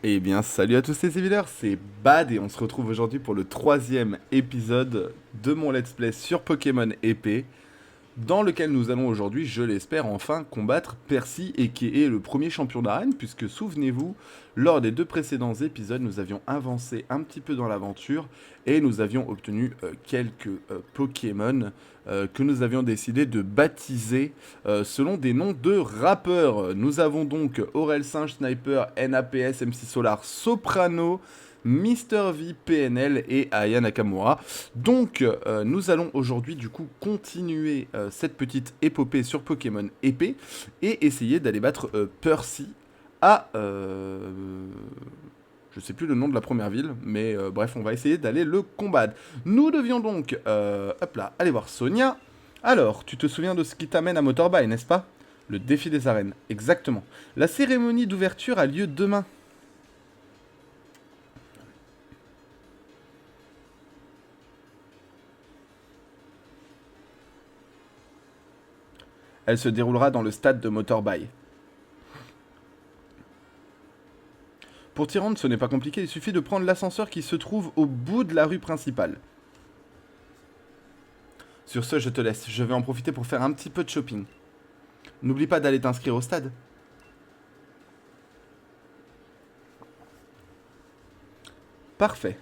Eh bien, salut à tous les Evilers, c'est Bad et on se retrouve aujourd'hui pour le troisième épisode de mon let's play sur Pokémon épée, dans lequel nous allons aujourd'hui, je l'espère, enfin combattre Percy et qui est le premier champion d'arène, puisque souvenez-vous, lors des deux précédents épisodes, nous avions avancé un petit peu dans l'aventure et nous avions obtenu quelques Pokémon que nous avions décidé de baptiser selon des noms de rappeurs. Nous avons donc Aurel Singe, Sniper, NAPS, MC Solar, Soprano, Mister V, PNL et Aya Nakamura. Donc nous allons aujourd'hui du coup continuer cette petite épopée sur Pokémon épée et essayer d'aller battre Percy à... je sais plus le nom de la première ville, mais bref, on va essayer d'aller le combattre. Nous devions donc, hop là, aller voir Sonia. Alors, tu te souviens de ce qui t'amène à Motorbay, n'est-ce pas? Le défi des arènes, exactement. La cérémonie d'ouverture a lieu demain. Elle se déroulera dans le stade de Motorbay. Pour t'y rendre, ce n'est pas compliqué, il suffit de prendre l'ascenseur qui se trouve au bout de la rue principale. Sur ce, je te laisse, je vais en profiter pour faire un petit peu de shopping. N'oublie pas d'aller t'inscrire au stade. Parfait.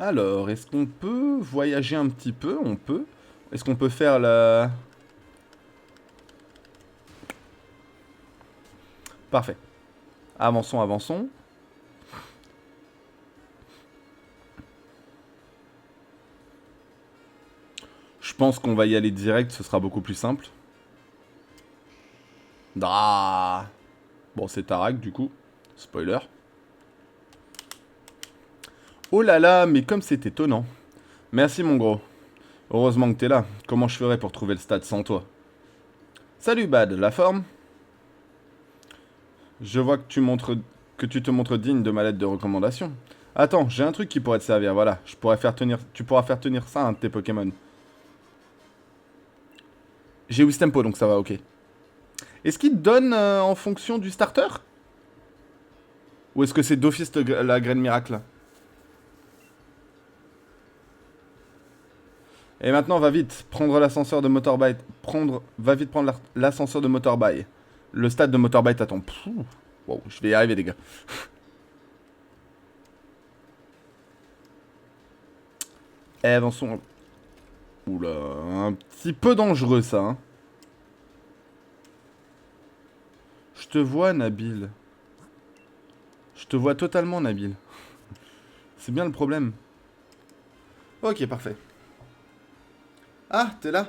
Alors, est-ce qu'on peut voyager un petit peu? On peut. Est-ce qu'on peut faire la... Parfait. Avançons, avançons. Je pense qu'on va y aller direct, ce sera beaucoup plus simple. Ah. Bon, c'est Tarak, du coup. Spoiler. Oh là là, mais comme c'est étonnant. Merci, mon gros. Heureusement que t'es là. Comment je ferais pour trouver le stade sans toi? Salut, Bad. La forme? Je vois que tu te montres digne de ma lettre de recommandation. Attends, j'ai un truc qui pourrait te servir, voilà. Tu pourras faire tenir ça à un de tes Pokémon. J'ai Wistempo, donc ça va, ok. Est-ce qu'il te donne en fonction du starter? Ou est-ce que c'est d'office la graine miracle? Et maintenant, va vite, prendre l'ascenseur de Motorbike. Va vite prendre l'ascenseur de Motorbike. Le stade de Motorbike t'attend. Wow, je vais y arriver, les gars. Eh, avançons. Oula, un petit peu dangereux, ça, hein. Je te vois, Nabil. Je te vois totalement, Nabil. C'est bien le problème. Ok, parfait. Ah, t'es là?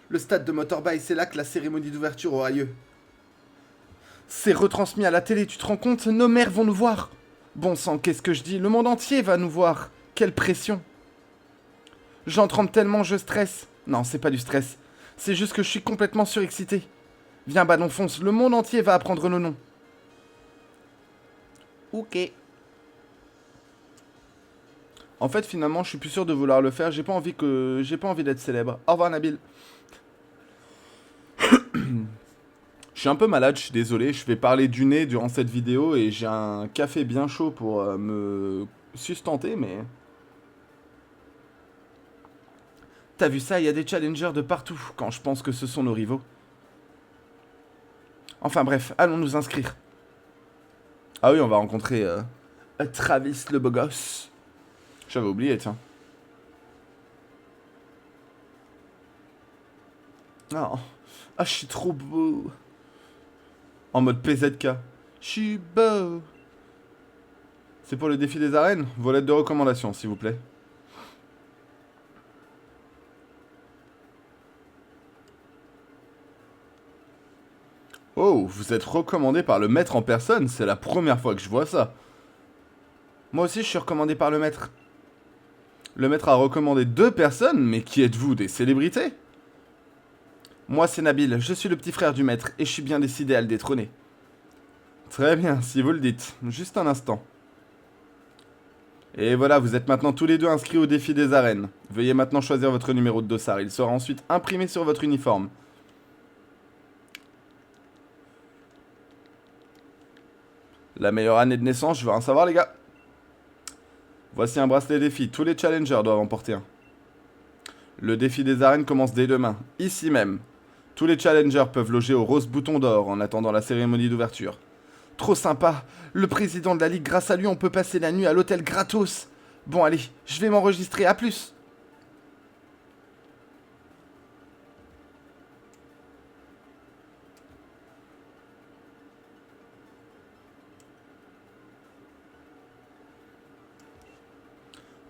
Le stade de Motorbike, c'est là que la cérémonie d'ouverture aura lieu. C'est retransmis à la télé, tu te rends compte? Nos mères vont nous voir. Bon sang, qu'est-ce que je dis? Le monde entier va nous voir. Quelle pression. J'en tremble tellement, je stresse. Non, c'est pas du stress. C'est juste que je suis complètement surexcité. Viens, Ballon fonce, le monde entier va apprendre nos noms. Ok. En fait, finalement, je suis plus sûr de vouloir le faire. J'ai pas envie d'être célèbre. Au revoir, Nabil. Je suis un peu malade, je suis désolé. Je vais parler du nez durant cette vidéo et j'ai un café bien chaud pour me sustenter, mais... T'as vu ça, il y a des challengers de partout quand je pense que ce sont nos rivaux. Enfin bref, allons nous inscrire. Ah oui, on va rencontrer Travis le beau gosse. J'avais oublié, tiens. Oh. Ah, je suis trop beau. En mode PZK. Je suis beau. C'est pour le défi des arènes? Vos lettres de recommandation, s'il vous plaît. Oh, vous êtes recommandé par le maître en personne? C'est la première fois que je vois ça. Moi aussi, je suis recommandé par le maître. Le maître a recommandé 2 personnes, mais qui êtes-vous, des célébrités? Moi, c'est Nabil, je suis le petit frère du maître, et je suis bien décidé à le détrôner. Très bien, si vous le dites. Juste un instant. Et voilà, vous êtes maintenant tous les deux inscrits au défi des arènes. Veuillez maintenant choisir votre numéro de dossard. Il sera ensuite imprimé sur votre uniforme. La meilleure année de naissance, je veux rien savoir, les gars. Voici un bracelet défi. Tous les challengers doivent en porter un. Le défi des arènes commence dès demain, ici même. Tous les challengers peuvent loger au Rose Bouton d'Or en attendant la cérémonie d'ouverture. Trop sympa. Le président de la ligue, grâce à lui, on peut passer la nuit à l'hôtel gratos. Bon, allez, je vais m'enregistrer. À plus.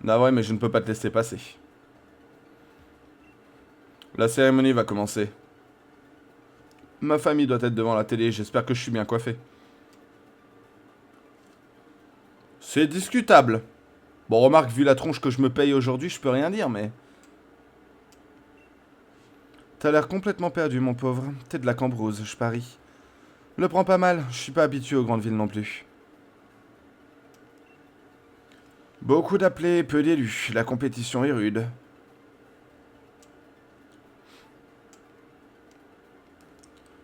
Non, ouais, mais je ne peux pas te laisser passer. La cérémonie va commencer. Ma famille doit être devant la télé, j'espère que je suis bien coiffé. C'est discutable. Bon, remarque, vu la tronche que je me paye aujourd'hui, je peux rien dire, mais... T'as l'air complètement perdu, mon pauvre. T'es de la Cambrousse, je parie. Le prends pas mal, je suis pas habitué aux grandes villes non plus. Beaucoup d'appelés, peu d'élus. La compétition est rude.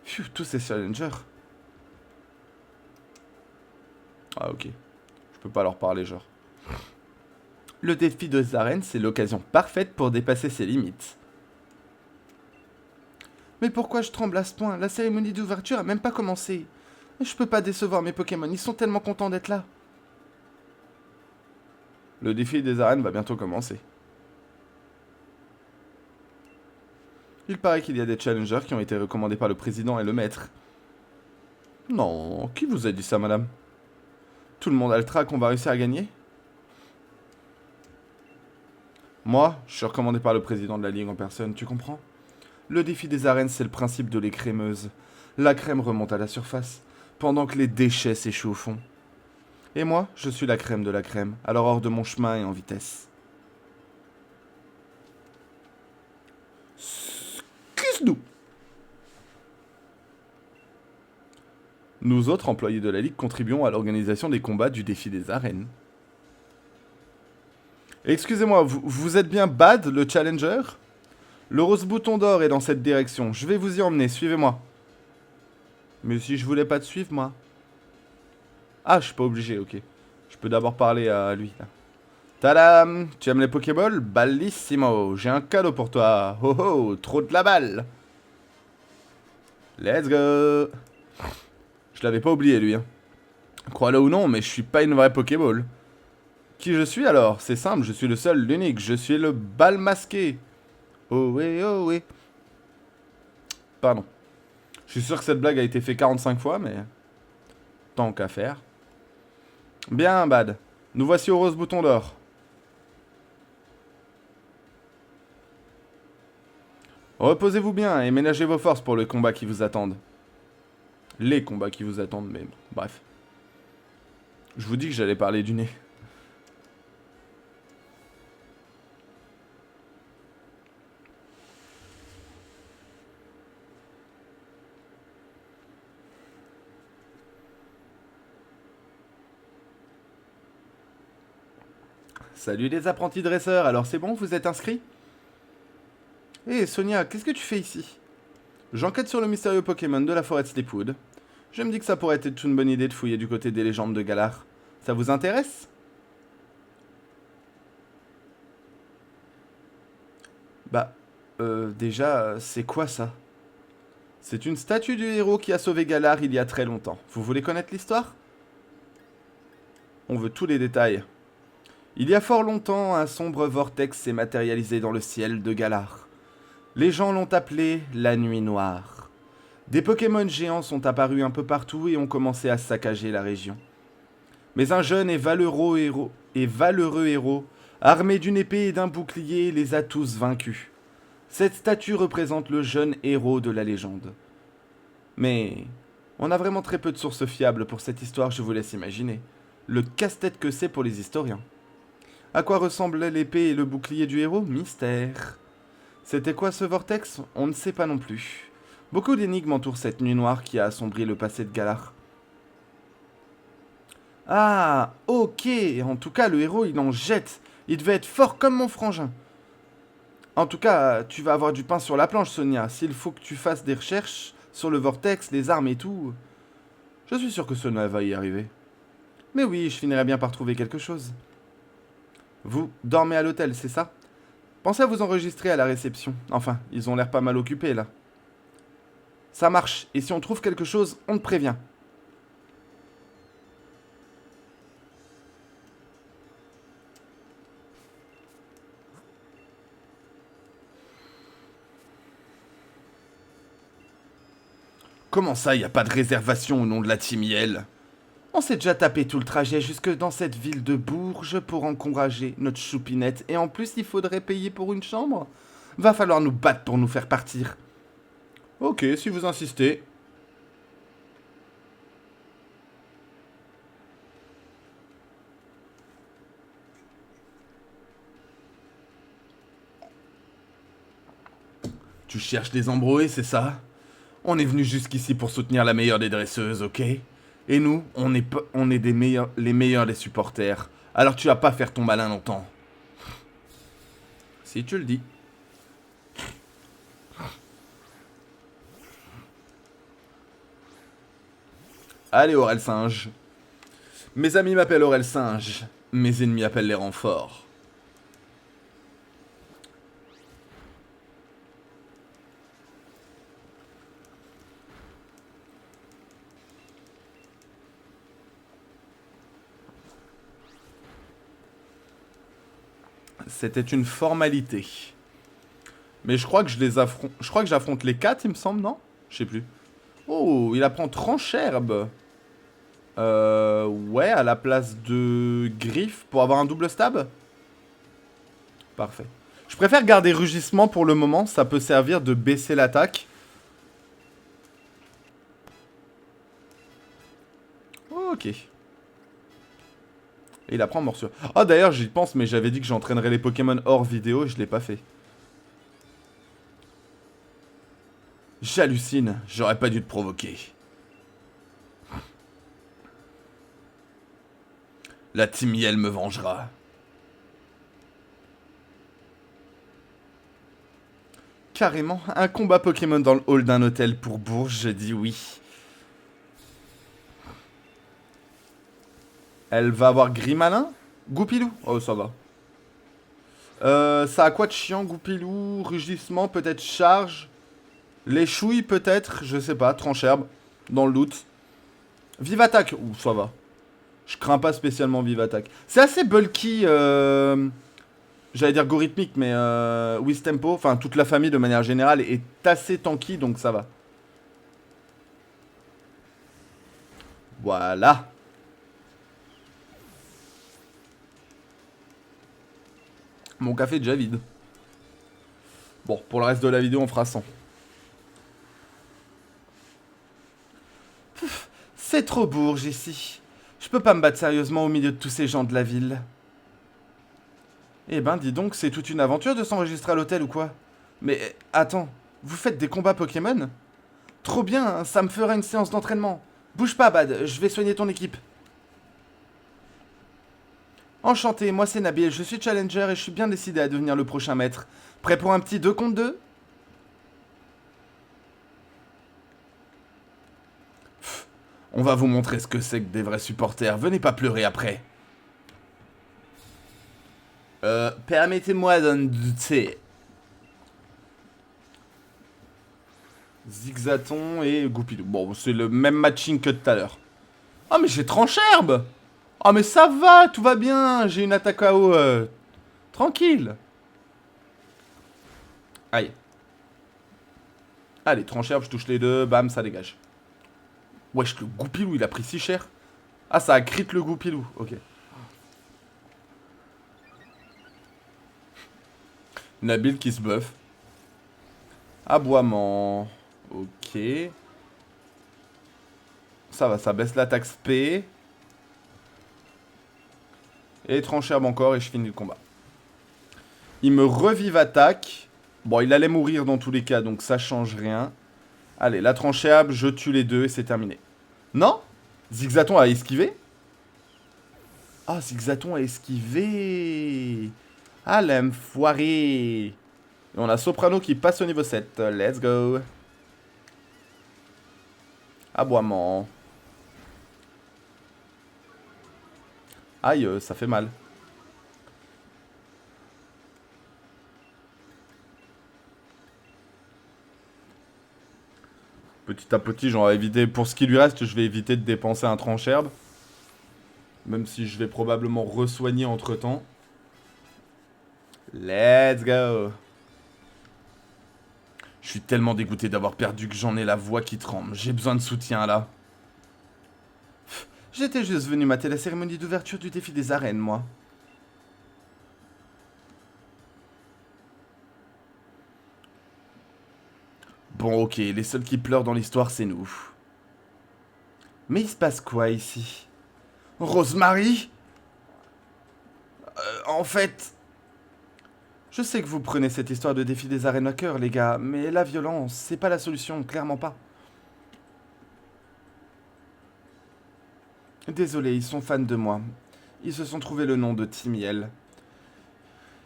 Phew, tous ces challengers. Ah, ok. Je peux pas leur parler, genre. Le défi de Zaren, c'est l'occasion parfaite pour dépasser ses limites. Mais pourquoi je tremble à ce point? La cérémonie d'ouverture a même pas commencé. Je peux pas décevoir mes Pokémon, ils sont tellement contents d'être là. Le défi des arènes va bientôt commencer. Il paraît qu'il y a des challengers qui ont été recommandés par le président et le maître. Non, qui vous a dit ça, madame? Tout le monde a le trac qu'on va réussir à gagner? Moi, je suis recommandé par le président de la ligue en personne, tu comprends? Le défi des arènes, c'est le principe de l'écrémeuse. La crème remonte à la surface, pendant que les déchets s'échouent au fond. Et moi, je suis la crème de la crème, alors hors de mon chemin et en vitesse. Excuse-nous. Nous autres employés de la Ligue contribuons à l'organisation des combats du défi des arènes. Excusez-moi, vous êtes bien Bad, le challenger? Le Rose Bouton d'Or est dans cette direction, je vais vous y emmener, suivez-moi. Mais si je voulais pas te suivre, moi? Ah, je suis pas obligé, ok. Je peux d'abord parler à lui, là. Tadam! Tu aimes les Pokéballs? Bellissimo! J'ai un cadeau pour toi! Oh oh! Trop de la balle! Let's go! Je l'avais pas oublié, lui, hein. Crois-le ou non, mais je suis pas une vraie Pokéball. Qui je suis alors? C'est simple, je suis le seul, l'unique. Je suis le bal masqué. Oh oui, oh oui. Pardon. Je suis sûr que cette blague a été faite 45 fois, mais... Tant qu'à faire. Bien, Bad. Nous voici au Rose Bouton d'Or. Reposez-vous bien et ménagez vos forces pour le combat qui vous attendent. Les combats qui vous attendent, mais bref. Je vous dis que j'allais parler du nez. Salut les apprentis dresseurs, alors c'est bon, vous êtes inscrits? Hé Sonia, qu'est-ce que tu fais ici? J'enquête sur le mystérieux Pokémon de la forêt de Sleepwood. Je me dis que ça pourrait être une bonne idée de fouiller du côté des légendes de Galar. Ça vous intéresse? Bah, déjà, c'est quoi ça? C'est une statue du héros qui a sauvé Galar il y a très longtemps. Vous voulez connaître l'histoire? On veut tous les détails. Il y a fort longtemps, un sombre vortex s'est matérialisé dans le ciel de Galar. Les gens l'ont appelé la Nuit Noire. Des Pokémon géants sont apparus un peu partout et ont commencé à saccager la région. Mais un jeune et valeureux héros, armé d'une épée et d'un bouclier, les a tous vaincus. Cette statue représente le jeune héros de la légende. Mais on a vraiment très peu de sources fiables pour cette histoire, je vous laisse imaginer. Le casse-tête que c'est pour les historiens. À quoi ressemblaient l'épée et le bouclier du héros? Mystère. C'était quoi ce vortex? On ne sait pas non plus. Beaucoup d'énigmes entourent cette nuit noire qui a assombri le passé de Galar. Ah, ok. En tout cas, le héros, il en jette. Il devait être fort comme mon frangin. En tout cas, tu vas avoir du pain sur la planche, Sonia. S'il faut que tu fasses des recherches sur le vortex, les armes et tout, je suis sûr que Sonia va y arriver. Mais oui, je finirai bien par trouver quelque chose. Vous dormez à l'hôtel, c'est ça? Pensez à vous enregistrer à la réception. Enfin, ils ont l'air pas mal occupés là. Ça marche, et si on trouve quelque chose, on te prévient. Comment ça, y a pas de réservation au nom de la Team Yell? On s'est déjà tapé tout le trajet jusque dans cette ville de Bourges pour encourager notre choupinette, et en plus il faudrait payer pour une chambre? Va falloir nous battre pour nous faire partir. Ok, si vous insistez. Tu cherches des embrouilles, c'est ça? On est venu jusqu'ici pour soutenir la meilleure des dresseuses, ok? Et nous, on est les meilleurs des supporters. Alors tu vas pas faire ton malin longtemps. Si tu le dis. Allez, Aurel Singe. Mes amis m'appellent Aurel Singe. Mes ennemis appellent les renforts. C'était une formalité. Mais je crois que j'affronte les 4, il me semble, non? Je sais plus. Oh, il apprend Trancherbe. Ouais, à la place de Griffe pour avoir un double stab. Parfait. Je préfère garder Rugissement pour le moment, ça peut servir de baisser l'attaque. Ok. Et il apprend Morsure. Ah d'ailleurs j'y pense, mais j'avais dit que j'entraînerais les Pokémon hors vidéo et je l'ai pas fait. J'hallucine, j'aurais pas dû te provoquer. La Team Yell me vengera. Carrément, un combat Pokémon dans le hall d'un hôtel pour Bourges, je dis oui. Elle va avoir Grimalin? Goupilou? Oh, ça va. Ça a quoi de chiant, Goupilou? Rugissement, peut-être charge? Les chouilles, peut-être? Je sais pas, Trancherbe. Dans le doute. Vive attaque? Ouh, ça va. Je crains pas spécialement Vive attaque. C'est assez bulky, j'allais dire gorithmique, mais With Tempo, enfin toute la famille de manière générale est assez tanky, donc ça va. Voilà. Mon café est déjà vide. Bon, pour le reste de la vidéo, on fera 100. C'est trop Bourges ici. Je peux pas me battre sérieusement au milieu de tous ces gens de la ville. Eh ben, dis donc, c'est toute une aventure de s'enregistrer à l'hôtel ou quoi? Mais attends, vous faites des combats Pokémon? Trop bien, hein, ça me fera une séance d'entraînement. Bouge pas, Bad, je vais soigner ton équipe. Enchanté, moi c'est Nabil, je suis challenger et je suis bien décidé à devenir le prochain maître. Prêt pour un petit 2 contre 2? On va vous montrer ce que c'est que des vrais supporters, venez pas pleurer après. Permettez-moi d'en douter. Zigzaton et Goupilou. Bon, c'est le même matching que tout à l'heure. Oh, mais j'ai Trancherbe! Oh, mais ça va, tout va bien. J'ai une attaque KO. Tranquille. Aïe. Allez, Trancherbe, je touche les deux. Bam, ça dégage. Wesh, le Goupilou, il a pris si cher. Ah, ça a crit le Goupilou. Ok. Nabil qui se buff. Aboiement. Ok. Ça va, ça baisse l'attaque SP. Et Trancherbe encore et je finis le combat. Il me revive attaque. Bon, il allait mourir dans tous les cas, donc ça change rien. Allez, la Trancherbe, je tue les deux et c'est terminé. Non? Zigzaton a esquivé? Ah, Zigzaton a esquivé. Ah, l'enfoiré. Et on a Soprano qui passe au niveau 7. Let's go. Aboiement. Aïe, ça fait mal. Petit à petit, j'en vais éviter. Pour ce qui lui reste, je vais éviter de dépenser un tranche-herbe. Même si je vais probablement re-soigner entre temps. Let's go! Je suis tellement dégoûté d'avoir perdu que j'en ai la voix qui tremble. J'ai besoin de soutien là. J'étais juste venu mater la cérémonie d'ouverture du défi des arènes, moi. Bon, ok, les seuls qui pleurent dans l'histoire, c'est nous. Mais il se passe quoi ici? Rosemary? En fait... Je sais que vous prenez cette histoire de défi des arènes à cœur, les gars, mais la violence, c'est pas la solution, clairement pas. Désolé, ils sont fans de moi. Ils se sont trouvé le nom de Timiel.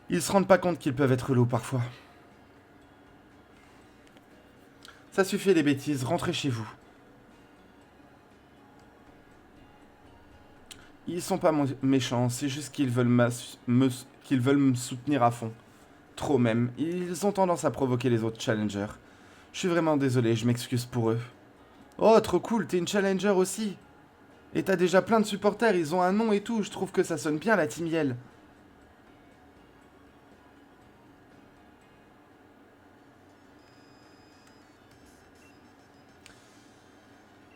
Ils se rendent pas compte qu'ils peuvent être lourds parfois. Ça suffit les bêtises, rentrez chez vous. Ils sont pas méchants, c'est juste qu'ils veulent qu'ils veulent me soutenir à fond. Trop même, ils ont tendance à provoquer les autres challengers. Je suis vraiment désolé, je m'excuse pour eux. Oh, trop cool, t'es une challenger aussi. Et t'as déjà plein de supporters, ils ont un nom et tout, je trouve que ça sonne bien la Team Yell.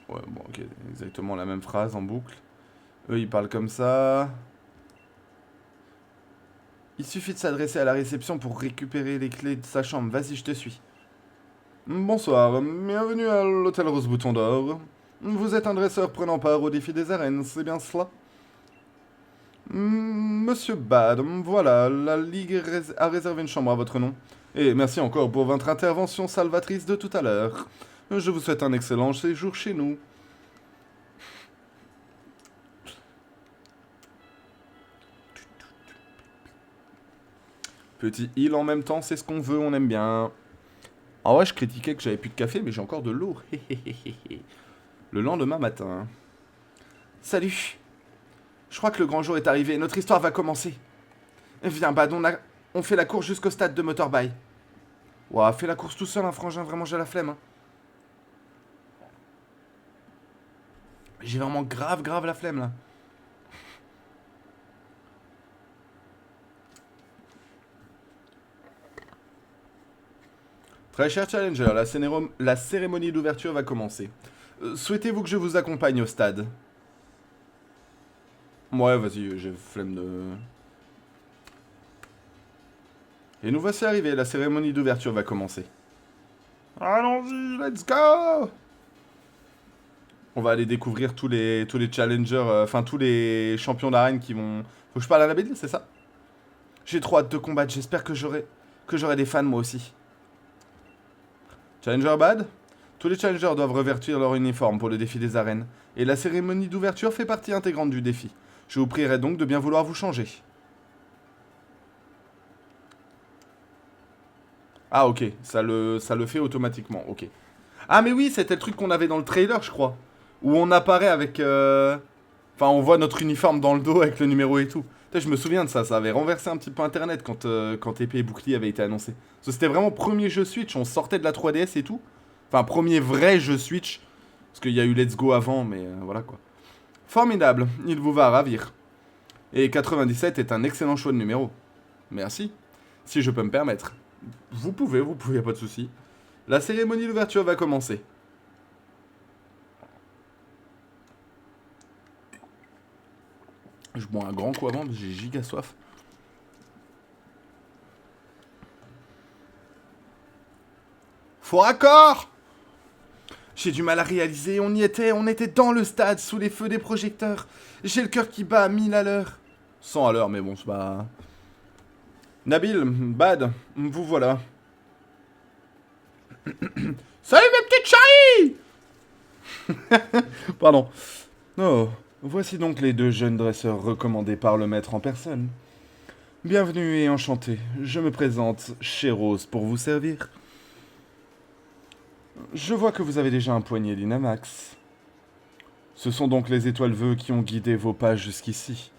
Ouais, bon, ok, exactement la même phrase en boucle. Eux, ils parlent comme ça. Il suffit de s'adresser à la réception pour récupérer les clés de sa chambre. Vas-y, je te suis. Bonsoir, bienvenue à l'hôtel Rose Bouton d'Or. Vous êtes un dresseur prenant part au défi des arènes, c'est bien cela? Monsieur Bad, voilà, la Ligue a réservé une chambre à votre nom. Et merci encore pour votre intervention salvatrice de tout à l'heure. Je vous souhaite un excellent séjour chez nous. Petit heal en même temps, c'est ce qu'on veut, on aime bien. En vrai, je critiquais que j'avais plus de café, mais j'ai encore de l'eau. Le lendemain matin. Salut. Je crois que le grand jour est arrivé, notre histoire va commencer. Viens, Bad, on fait la course jusqu'au stade de Motorbike. Ouah, fais la course tout seul, hein, frangin, vraiment j'ai la flemme. Hein. J'ai vraiment grave la flemme, là. Très cher Challenger, la cérémonie d'ouverture va commencer. Souhaitez-vous que je vous accompagne au stade? Ouais, vas-y, j'ai flemme de... Et nous voici arrivés, la cérémonie d'ouverture va commencer. Allons-y, let's go! On va aller découvrir tous les challengers, enfin tous les champions d'arène qui vont... Faut que je parle à la BD, c'est ça? J'ai trop hâte de combattre, j'espère que j'aurai des fans moi aussi. Challenger Bad? Tous les challengers doivent revêtir leur uniforme pour le défi des arènes. Et la cérémonie d'ouverture fait partie intégrante du défi. Je vous prierai donc de bien vouloir vous changer. Ah ok, ça le fait automatiquement, ok. Ah mais oui, c'était le truc qu'on avait dans le trailer, je crois. Où on apparaît avec... Enfin, on voit notre uniforme dans le dos avec le numéro et tout. Putain, je me souviens de ça, ça avait renversé un petit peu Internet quand épée et bouclier avait été annoncé. Parce que c'était vraiment premier jeu Switch, on sortait de la 3DS et tout. Enfin, premier vrai jeu Switch. Parce qu'il y a eu Let's Go avant, mais voilà quoi. Formidable, il vous va ravir. Et 97 est un excellent choix de numéro. Merci. Si je peux me permettre. Vous pouvez, y a pas de souci. La cérémonie d'ouverture va commencer. Je bois un grand coup avant parce que j'ai giga soif. Faux raccord! J'ai du mal à réaliser, on était dans le stade, sous les feux des projecteurs. J'ai le cœur qui bat à 1000 à l'heure. 100 à l'heure, mais bon, c'est pas... Nabil, Bad, vous voilà. Salut mes petites chéries! Pardon. Oh, voici donc les deux jeunes dresseurs recommandés par le maître en personne. Bienvenue et enchanté, je me présente chez Rose pour vous servir. Je vois que vous avez déjà un poignet d'Inamax. Ce sont donc les étoiles vœux qui ont guidé vos pas jusqu'ici.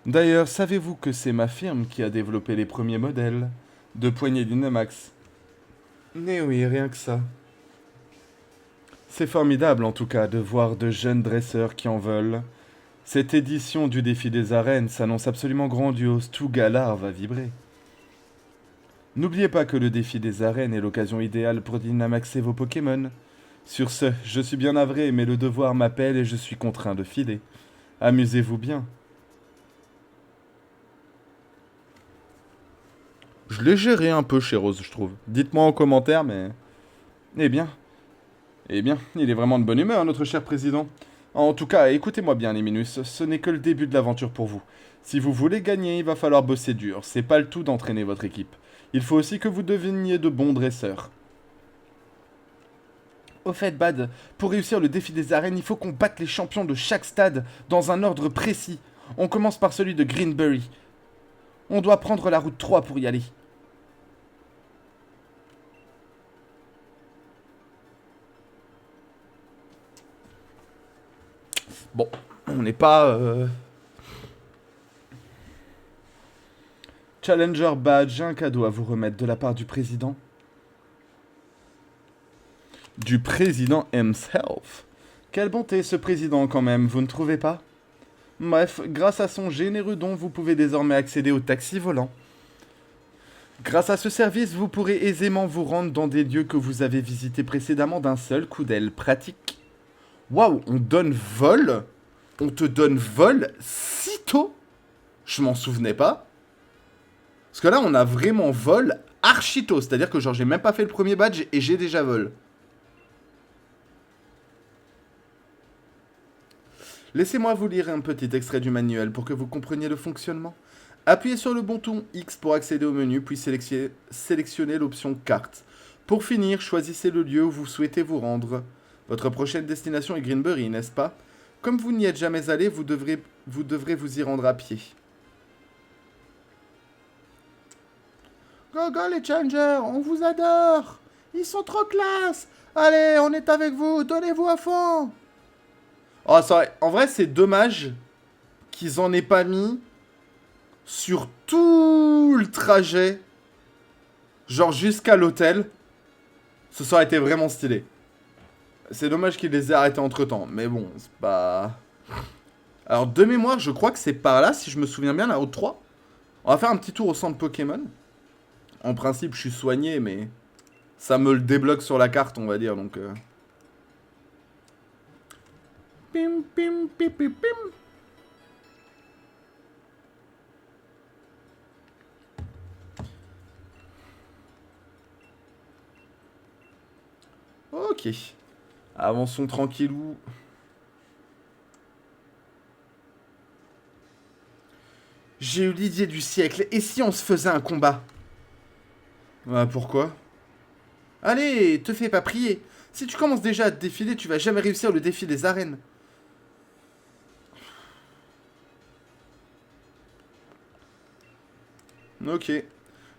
D'ailleurs, savez-vous que c'est ma firme qui a développé les premiers modèles de poignées Dynamax? Mais oui, rien que ça. C'est formidable en tout cas de voir de jeunes dresseurs qui en veulent. Cette édition du défi des arènes s'annonce absolument grandiose, tout Galar va vibrer. N'oubliez pas que le défi des arènes est l'occasion idéale pour dynamaxer vos Pokémon. Sur ce, je suis bien navré, mais le devoir m'appelle et je suis contraint de filer. Amusez-vous bien. Je l'ai géré un peu chez Rose, je trouve. Dites-moi en commentaire, mais... Eh bien, il est vraiment de bonne humeur, notre cher président. En tout cas, écoutez-moi bien, les Minus, ce n'est que le début de l'aventure pour vous. Si vous voulez gagner, il va falloir bosser dur. C'est pas le tout d'entraîner votre équipe. Il faut aussi que vous deveniez de bons dresseurs. Au fait, Bad, pour réussir le défi des arènes, il faut qu'on batte les champions de chaque stade dans un ordre précis. On commence par celui de Greenbury. On doit prendre la route 3 pour y aller. Bon, on n'est pas... Challenger Badge, j'ai un cadeau à vous remettre de la part du président. Du président himself. Quelle bonté ce président quand même, vous ne trouvez pas? Bref, grâce à son généreux don, vous pouvez désormais accéder au taxi volant. Grâce à ce service, vous pourrez aisément vous rendre dans des lieux que vous avez visités précédemment d'un seul coup d'aile pratique. Waouh, on donne vol? On te donne vol si tôt? Je m'en souvenais pas. Parce que là, on a vraiment vol archi tôt. C'est-à-dire que genre, j'ai même pas fait le premier badge et j'ai déjà vol. Laissez-moi vous lire un petit extrait du manuel pour que vous compreniez le fonctionnement. Appuyez sur le bouton X pour accéder au menu, puis sélectionnez l'option carte. Pour finir, choisissez le lieu où vous souhaitez vous rendre. Votre prochaine destination est Greenbury, n'est-ce pas? Comme vous n'y êtes jamais allé, vous devrez vous y rendre à pied. Go go les Challengers, on vous adore! Ils sont trop classe! Allez, on est avec vous, donnez-vous à fond! Oh, en vrai, c'est dommage qu'ils en aient pas mis sur tout le trajet, genre jusqu'à l'hôtel. Ça aurait été vraiment stylé. C'est dommage qu'ils les aient arrêtés entre temps, mais bon, c'est pas. Alors, de mémoire, je crois que c'est par là, si je me souviens bien, la route 3. On va faire un petit tour au centre Pokémon. En principe, je suis soigné, mais ça me le débloque sur la carte, on va dire, donc... Pim, pim, pim, pim, pim. Ok. Avançons tranquillou. J'ai eu l'idée du siècle. Et si on se faisait un combat? Bah pourquoi? Allez, te fais pas prier. Si tu commences déjà à te défiler, tu vas jamais réussir le défi des arènes. Ok.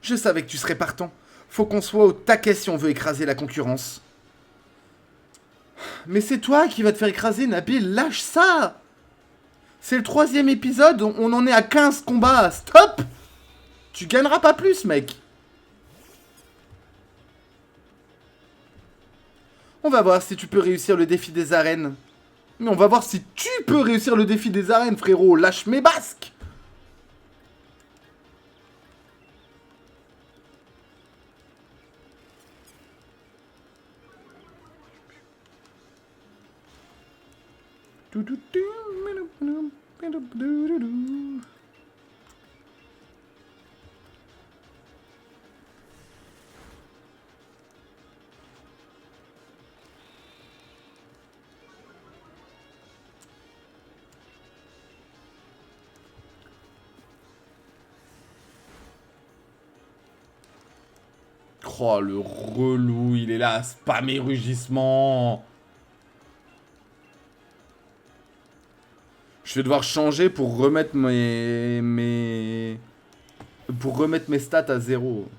Je savais que tu serais partant. Faut qu'on soit au taquet si on veut écraser la concurrence. Mais c'est toi qui vas te faire écraser, Nabil. Lâche ça! C'est le 3e épisode, on en est à 15 combats. Stop! Tu gagneras pas plus, mec. On va voir si tu peux réussir le défi des arènes. Mais on va voir si tu peux réussir le défi des arènes, frérot. Lâche mes basques! Oh, le relou, il est là à spammer rugissement. Je vais devoir changer pour remettre pour remettre mes stats à 0.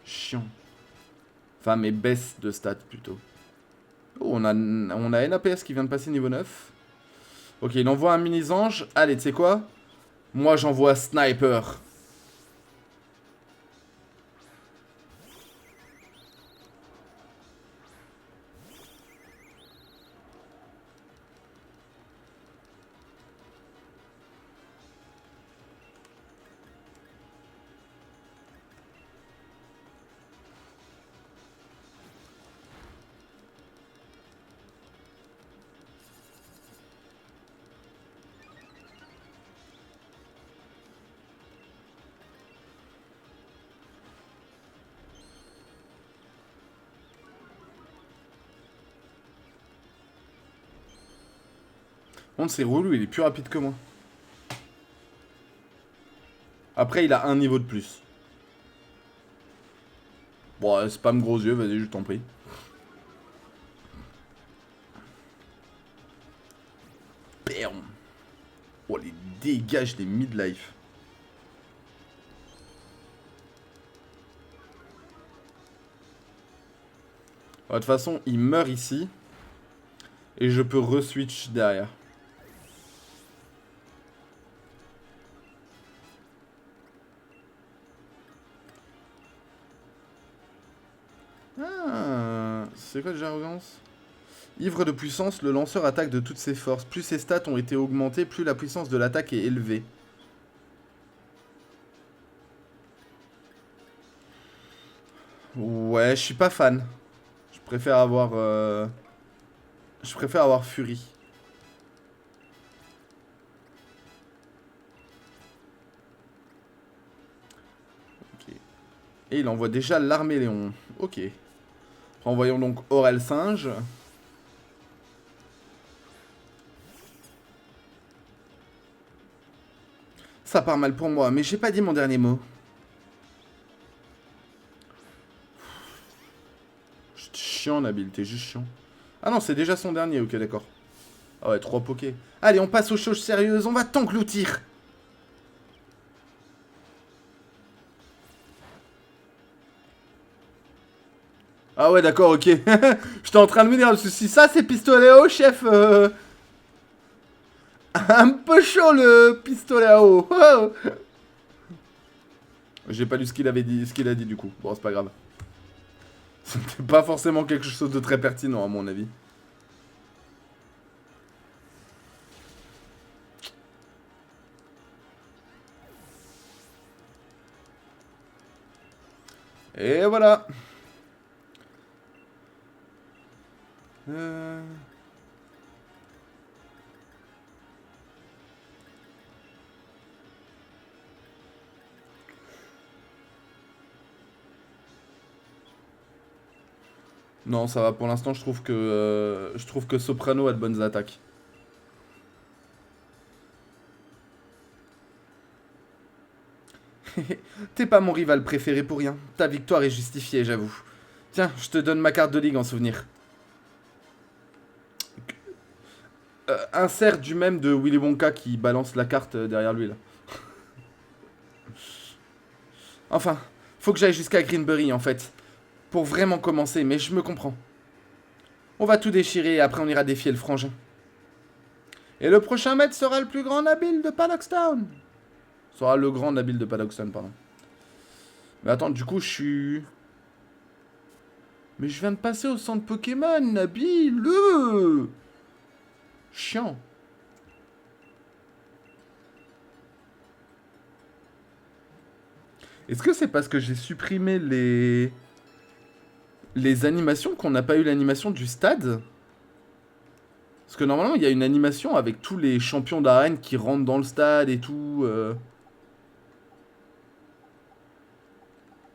Chiant. Enfin, mes baisses de stats, plutôt. Oh, on a NAPS qui vient de passer niveau 9. Ok, il envoie un mini-ange. Allez, tu sais quoi? Moi, j'envoie Sniper. Bon, c'est relou, il est plus rapide que moi. Après, il a un niveau de plus. Bon, spam gros yeux, vas-y, je t'en prie. Bam. Oh, les dégâts des midlife. De toute façon, il meurt ici. Et je peux re-switch derrière. Ah, c'est quoi déjà arrogance? Ivre de puissance, le lanceur attaque de toutes ses forces. Plus ses stats ont été augmentées, plus la puissance de l'attaque est élevée. Ouais, je suis pas fan. Je préfère avoir... Je préfère avoir Fury. Ok. Et il envoie déjà l'armée Léon. Ok. Renvoyons donc Aurel Singe. Ça part mal pour moi, mais j'ai pas dit mon dernier mot. Chiant, Nabil, t'es juste chiant. Ah non, c'est déjà son dernier, ok, d'accord. Ah ouais, 3 pokés. Allez, on passe aux choses sérieuses, on va t'engloutir. Ah ouais, d'accord, ok. J'étais en train de me dire, parce que si ça c'est pistolet à eau, chef... Un peu chaud le pistolet à eau. Oh. J'ai pas lu ce qu'il avait dit, ce qu'il a dit du coup. Bon, c'est pas grave. C'était pas forcément quelque chose de très pertinent à mon avis. Et voilà. Euh... Non, ça va. Pour l'instant, je trouve que Soprano a de bonnes attaques. T'es pas mon rival préféré pour rien. Ta victoire est justifiée, j'avoue. Tiens, je te donne ma carte de ligue en souvenir. Insert du même de Willy Wonka qui balance la carte derrière lui là. Enfin, faut que j'aille jusqu'à Greenbury en fait. Pour vraiment commencer, mais je me comprends. On va tout déchirer et après on ira défier le frangin. Et le prochain maître sera le plus grand Nabil de Paddockstown. Sera le grand Nabil de Paddockstown, pardon. Mais attends, du coup, je suis... Mais je viens de passer au centre Pokémon, Nabil. Chiant. Est-ce que c'est parce que j'ai supprimé les animations qu'on n'a pas eu l'animation du stade? Parce que normalement, il y a une animation avec tous les champions d'arène qui rentrent dans le stade et tout.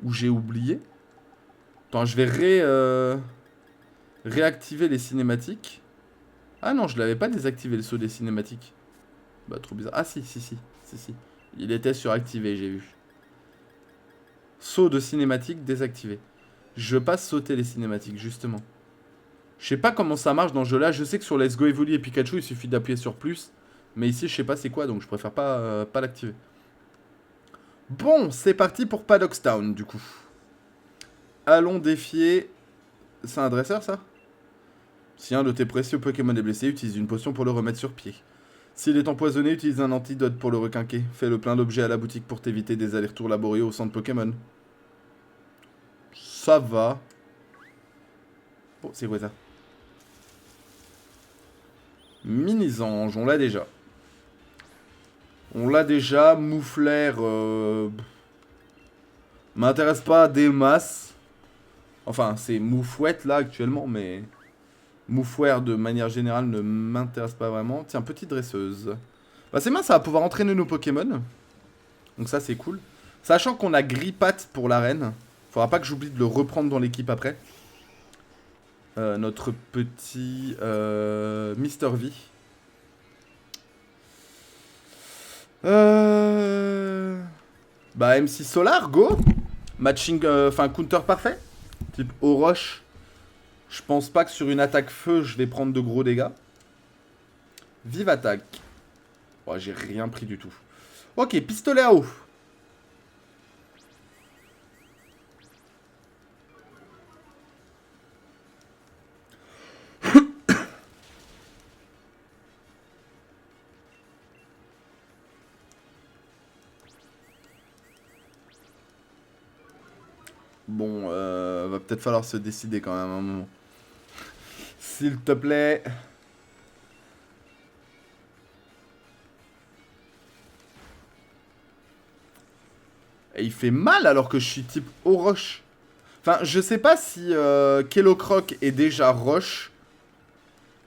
Où j'ai oublié. Attends, je vais réactiver les cinématiques. Ah non, je l'avais pas désactivé le saut des cinématiques. Bah, trop bizarre. Ah si, si, si. Si, si. Il était suractivé, j'ai vu. Saut de cinématique désactivé. Je passe sauter les cinématiques, justement. Je sais pas comment ça marche dans ce jeu-là. Je sais que sur Let's Go Evoli et Pikachu, il suffit d'appuyer sur plus. Mais ici, je sais pas c'est quoi, donc je préfère pas l'activer. Bon, c'est parti pour Paddockstown, du coup. Allons défier... C'est un dresseur, ça? Si un de tes précieux Pokémon est blessé, utilise une potion pour le remettre sur pied. S'il est empoisonné, utilise un antidote pour le requinquer. Fais le plein d'objets à la boutique pour t'éviter des allers-retours laborieux au centre Pokémon. Ça va. Bon, c'est quoi ça? Mini-ange, on l'a déjà. On l'a déjà. Mouflaire. M'intéresse pas des masses. Enfin, c'est Moufouette là actuellement, mais. Moufouère de manière générale ne m'intéresse pas vraiment. Tiens, petite dresseuse. Bah, c'est bien, ça va pouvoir entraîner nos Pokémon. Donc, ça, c'est cool. Sachant qu'on a Grippat pour l'arène. Faudra pas que j'oublie de le reprendre dans l'équipe après. Notre petit Mister V. Bah MC Solar, go. Matching, enfin counter parfait. Type Oroche. Je pense pas que sur une attaque feu, je vais prendre de gros dégâts. Vive attaque. Oh, j'ai rien pris du tout. Ok, pistolet à eau. Bon, va peut-être falloir se décider quand même un moment. S'il te plaît. Et il fait mal alors que je suis type eau roche. Enfin, je sais pas si Kellocroc est déjà roche.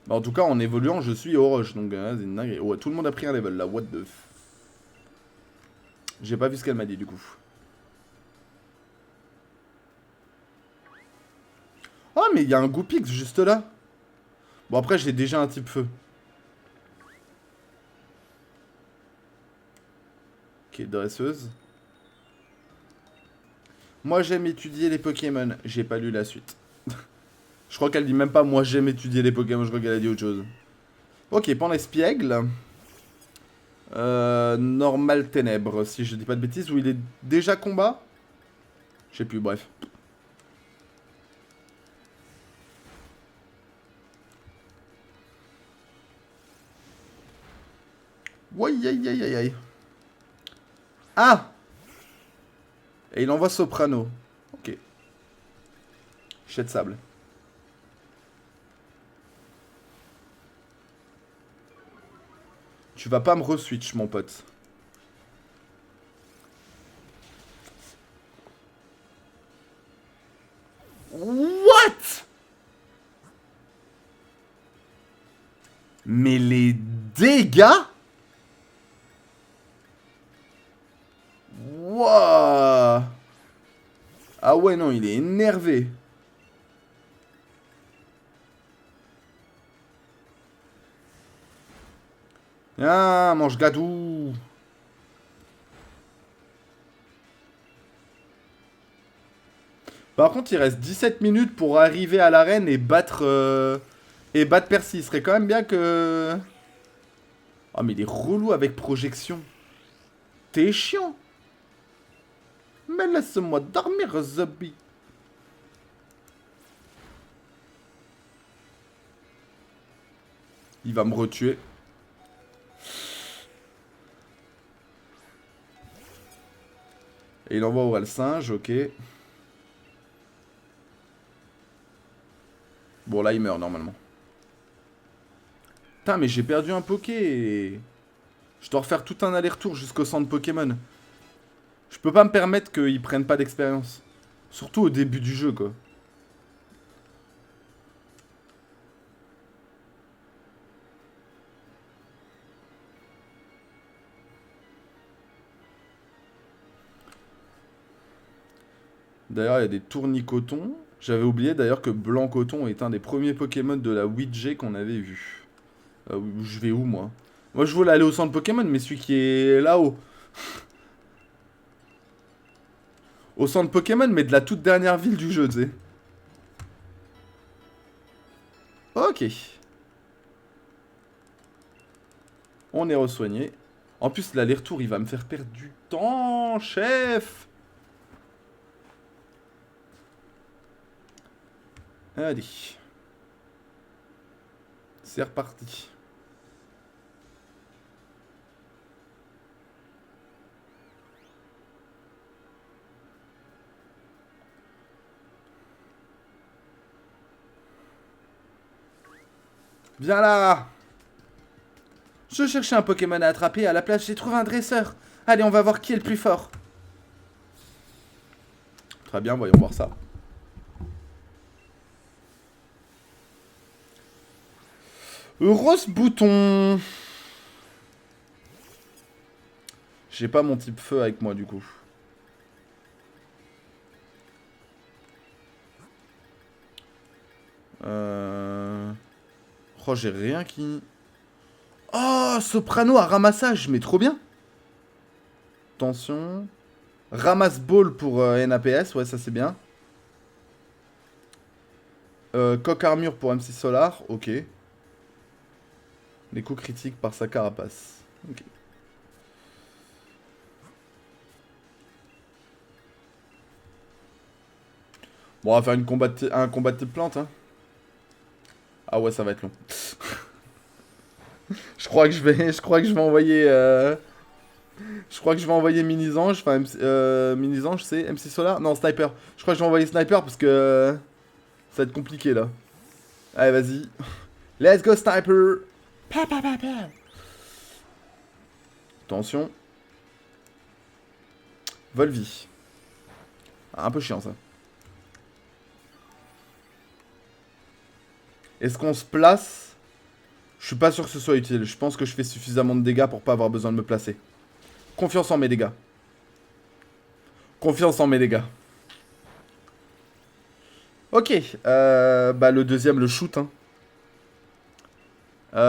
Bah, en tout cas, en évoluant, je suis eau roche. Donc, c'est une dinguerie. Oh, tout le monde a pris un level là. What the f. J'ai pas vu ce qu'elle m'a dit du coup. Oh, mais il y a un Goupix juste là. Bon, après, j'ai déjà un type feu. Ok, dresseuse. Moi, j'aime étudier les Pokémon. J'ai pas lu la suite. Je crois qu'elle dit même pas moi, j'aime étudier les Pokémon. Je crois qu'elle a dit autre chose. Ok, Pandespiègle. Normal Ténèbres, si je dis pas de bêtises. Où il est déjà combat. Je sais plus, bref. Aïe aïe aïe aïe aïe. Ah! Et il envoie Soprano. Ok. Jet de sable. Tu vas pas me re-switch, mon pote. What? Mais les dégâts? Wouah! Ah ouais, non, il est énervé. Ah, mange gadou. Par contre, il reste 17 minutes pour arriver à l'arène et battre Percy. Il serait quand même bien que... Oh, mais il est relou avec projection. T'es chiant. Mais laisse-moi dormir, Zubby. Il va me retuer. Et il envoie au singe, ok. Bon, là, il meurt, normalement. Putain, mais j'ai perdu un Poké. Je dois refaire tout un aller-retour jusqu'au centre Pokémon. Je peux pas me permettre qu'ils prennent pas d'expérience. Surtout au début du jeu, quoi. D'ailleurs, il y a des tournicotons. J'avais oublié d'ailleurs que Blanc-Coton est un des premiers Pokémon de la 8G qu'on avait vu. Je vais où, moi? Moi, je voulais aller au centre Pokémon, mais celui qui est là-haut. Au centre Pokémon, mais de la toute dernière ville du jeu, tu sais. Ok. On est resoigné. En plus, l'aller-retour, il va me faire perdre du temps, chef. Allez. C'est reparti. Viens là. Je cherchais un Pokémon à attraper, à la place j'ai trouvé un dresseur. Allez, on va voir qui est le plus fort. Très bien, voyons voir ça. Rose bouton. J'ai pas mon type feu avec moi du coup. Oh, j'ai rien qui... Oh, soprano à ramassage, mais trop bien. Attention. Ramasse ball pour NAPS, ouais, ça c'est bien. Coq armure pour MC Solar, ok. Les coups critiques par sa carapace. Ok. Bon, on va faire un combat de type plante, hein. Ah ouais, ça va être long. je crois que je vais envoyer... Je crois que je vais envoyer Mini-Zange. Enfin, Mini-Zange, c'est MC Solar? Non, Sniper. Je crois que je vais envoyer Sniper parce que... ça va être compliqué, là. Allez, vas-y. Let's go, Sniper. Pa, pa, pa, pa. Attention. Volvi. Ah, un peu chiant, ça. Est-ce qu'on se place? Je suis pas sûr que ce soit utile. Je pense que je fais suffisamment de dégâts pour pas avoir besoin de me placer. Confiance en mes dégâts. Confiance en mes dégâts. Ok. Bah le deuxième, le shoot. Hein.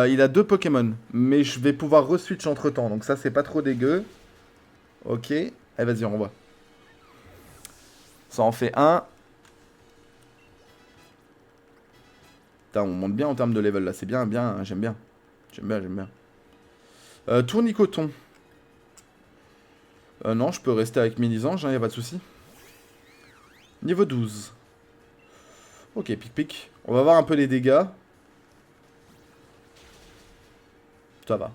Il a 2 Pokémon. Mais je vais pouvoir re-switch entre temps. Donc ça, c'est pas trop dégueu. Ok. Allez, vas-y, on revoit. Ça en fait 1. Putain, on monte bien en termes de level là. C'est bien, bien. J'aime bien. J'aime bien, j'aime bien. Tournicoton. Non, je peux rester avec Mini-Zange, hein, y a pas de souci. Niveau 12. Ok, pic-pic. On va voir un peu les dégâts. Ça va.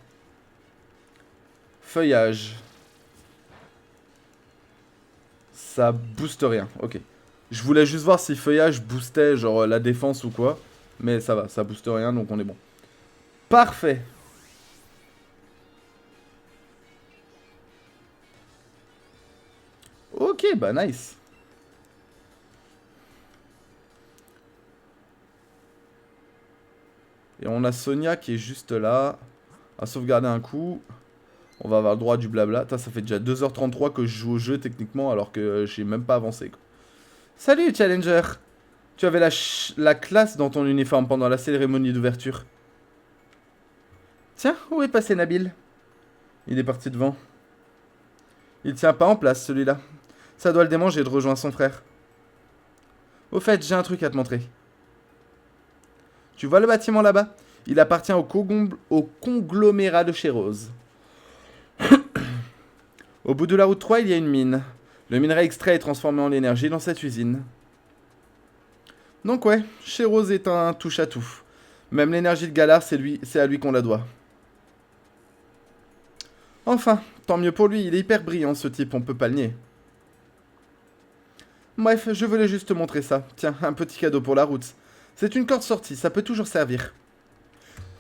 Feuillage. Ça booste rien, ok. Je voulais juste voir si feuillage boostait genre la défense ou quoi. Mais ça va, ça booste rien, donc on est bon. Parfait. Ok, bah nice. Et on a Sonia qui est juste là. À sauvegarder un coup. On va avoir le droit du blabla. Ça fait déjà 2h33 que je joue au jeu techniquement alors que j'ai même pas avancé. Quoi. Salut Challenger. Tu avais la classe dans ton uniforme pendant la cérémonie d'ouverture. Tiens, où est passé Nabil? Il est parti devant. Il tient pas en place celui-là. Ça doit le démanger de rejoindre son frère. Au fait, j'ai un truc à te montrer. Tu vois le bâtiment là-bas? Il appartient au conglomérat de chez Rose. Au bout de la route 3, il y a une mine. Le minerai extrait est transformé en énergie dans cette usine. Donc ouais, chez Rose est un touche-à-tout. Même l'énergie de Galar, c'est à lui qu'on la doit. Enfin, tant mieux pour lui, il est hyper brillant ce type, on peut pas le nier. Bref, je voulais juste te montrer ça. Tiens, un petit cadeau pour la route. C'est une corde sortie, ça peut toujours servir.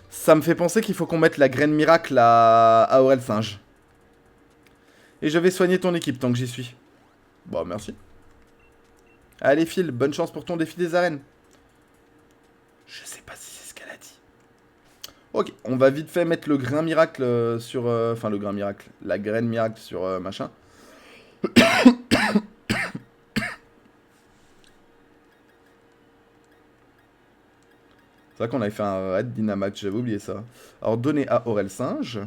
Ça me fait penser qu'il faut qu'on mette la graine miracle à Aurel Singe. Et je vais soigner ton équipe tant que j'y suis. Bon, merci. Allez, Phil, bonne chance pour ton défi des arènes. Je sais pas si c'est ce qu'elle a dit. Ok, on va vite fait mettre le grain miracle sur... Enfin, le grain miracle. La graine miracle sur machin. C'est vrai qu'on avait fait un raid Dynamax, j'avais oublié ça. Alors, donner à Aurel Singe.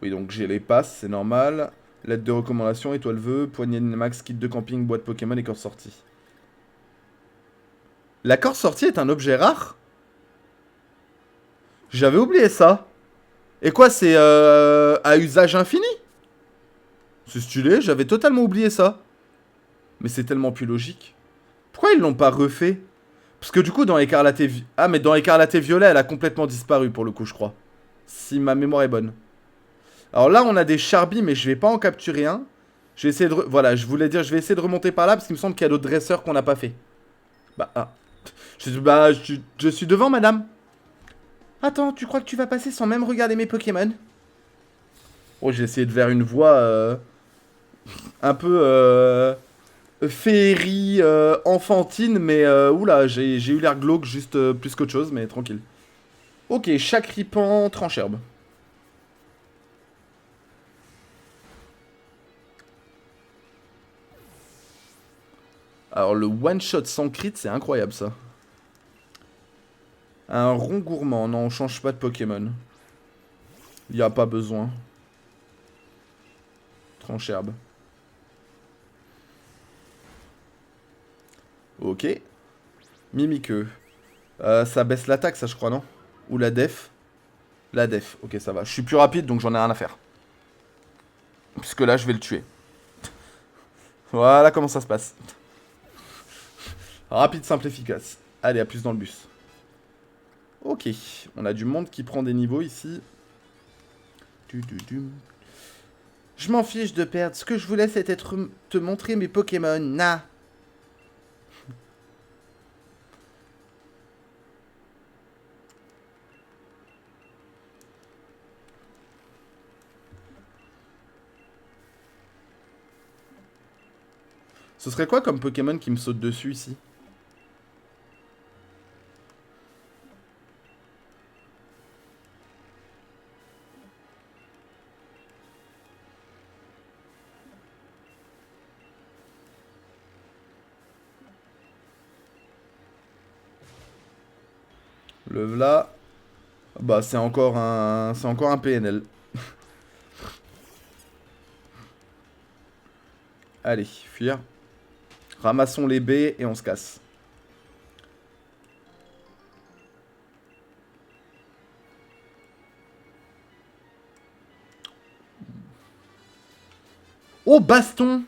Oui, donc j'ai les passes, c'est normal. Lettre de recommandation, étoile vœu, poignée Dynamax, kit de camping, boîte Pokémon et corps sortie. La corps sortie est un objet rare? J'avais oublié ça. Et quoi, c'est à usage infini? C'est stylé, j'avais totalement oublié ça. Mais c'est tellement plus logique. Pourquoi ils l'ont pas refait? Parce que du coup, dans Écarlate et... Ah, mais dans Écarlate et Violet, elle a complètement disparu pour le coup, je crois. Si ma mémoire est bonne. Alors là, on a des Charby, mais je vais pas en capturer un. Je vais essayer de... Voilà, je voulais dire, je vais essayer de remonter par là, parce qu'il me semble qu'il y a d'autres dresseurs qu'on n'a pas fait. Bah, ah. Je suis devant, madame. Attends, tu crois que tu vas passer sans même regarder mes Pokémon? Oh, j'ai essayé de faire une voix un peu féerie, enfantine, mais oula, j'ai eu l'air glauque juste plus qu'autre chose, mais tranquille. Ok, Chakripan, Trancherbe. Alors le one shot sans crit, c'est incroyable ça. Un rond gourmand, non, on change pas de Pokémon. Y a pas besoin. Trancherbe. Ok. Mimiqueux. Ça baisse l'attaque, ça je crois, non? Ou la def? La def, ok ça va. Je suis plus rapide donc j'en ai rien à faire. Puisque là je vais le tuer. Voilà comment ça se passe. Rapide, simple, efficace. Allez, à plus dans le bus. Ok, on a du monde qui prend des niveaux ici. Je m'en fiche de perdre. Ce que je voulais, c'est te montrer mes Pokémon. Na. Ce serait quoi comme Pokémon qui me saute dessus ici? Le v'là. Bah c'est encore un. C'est encore un PNL. Allez, fuir. Ramassons les baies et on se casse. Oh, baston!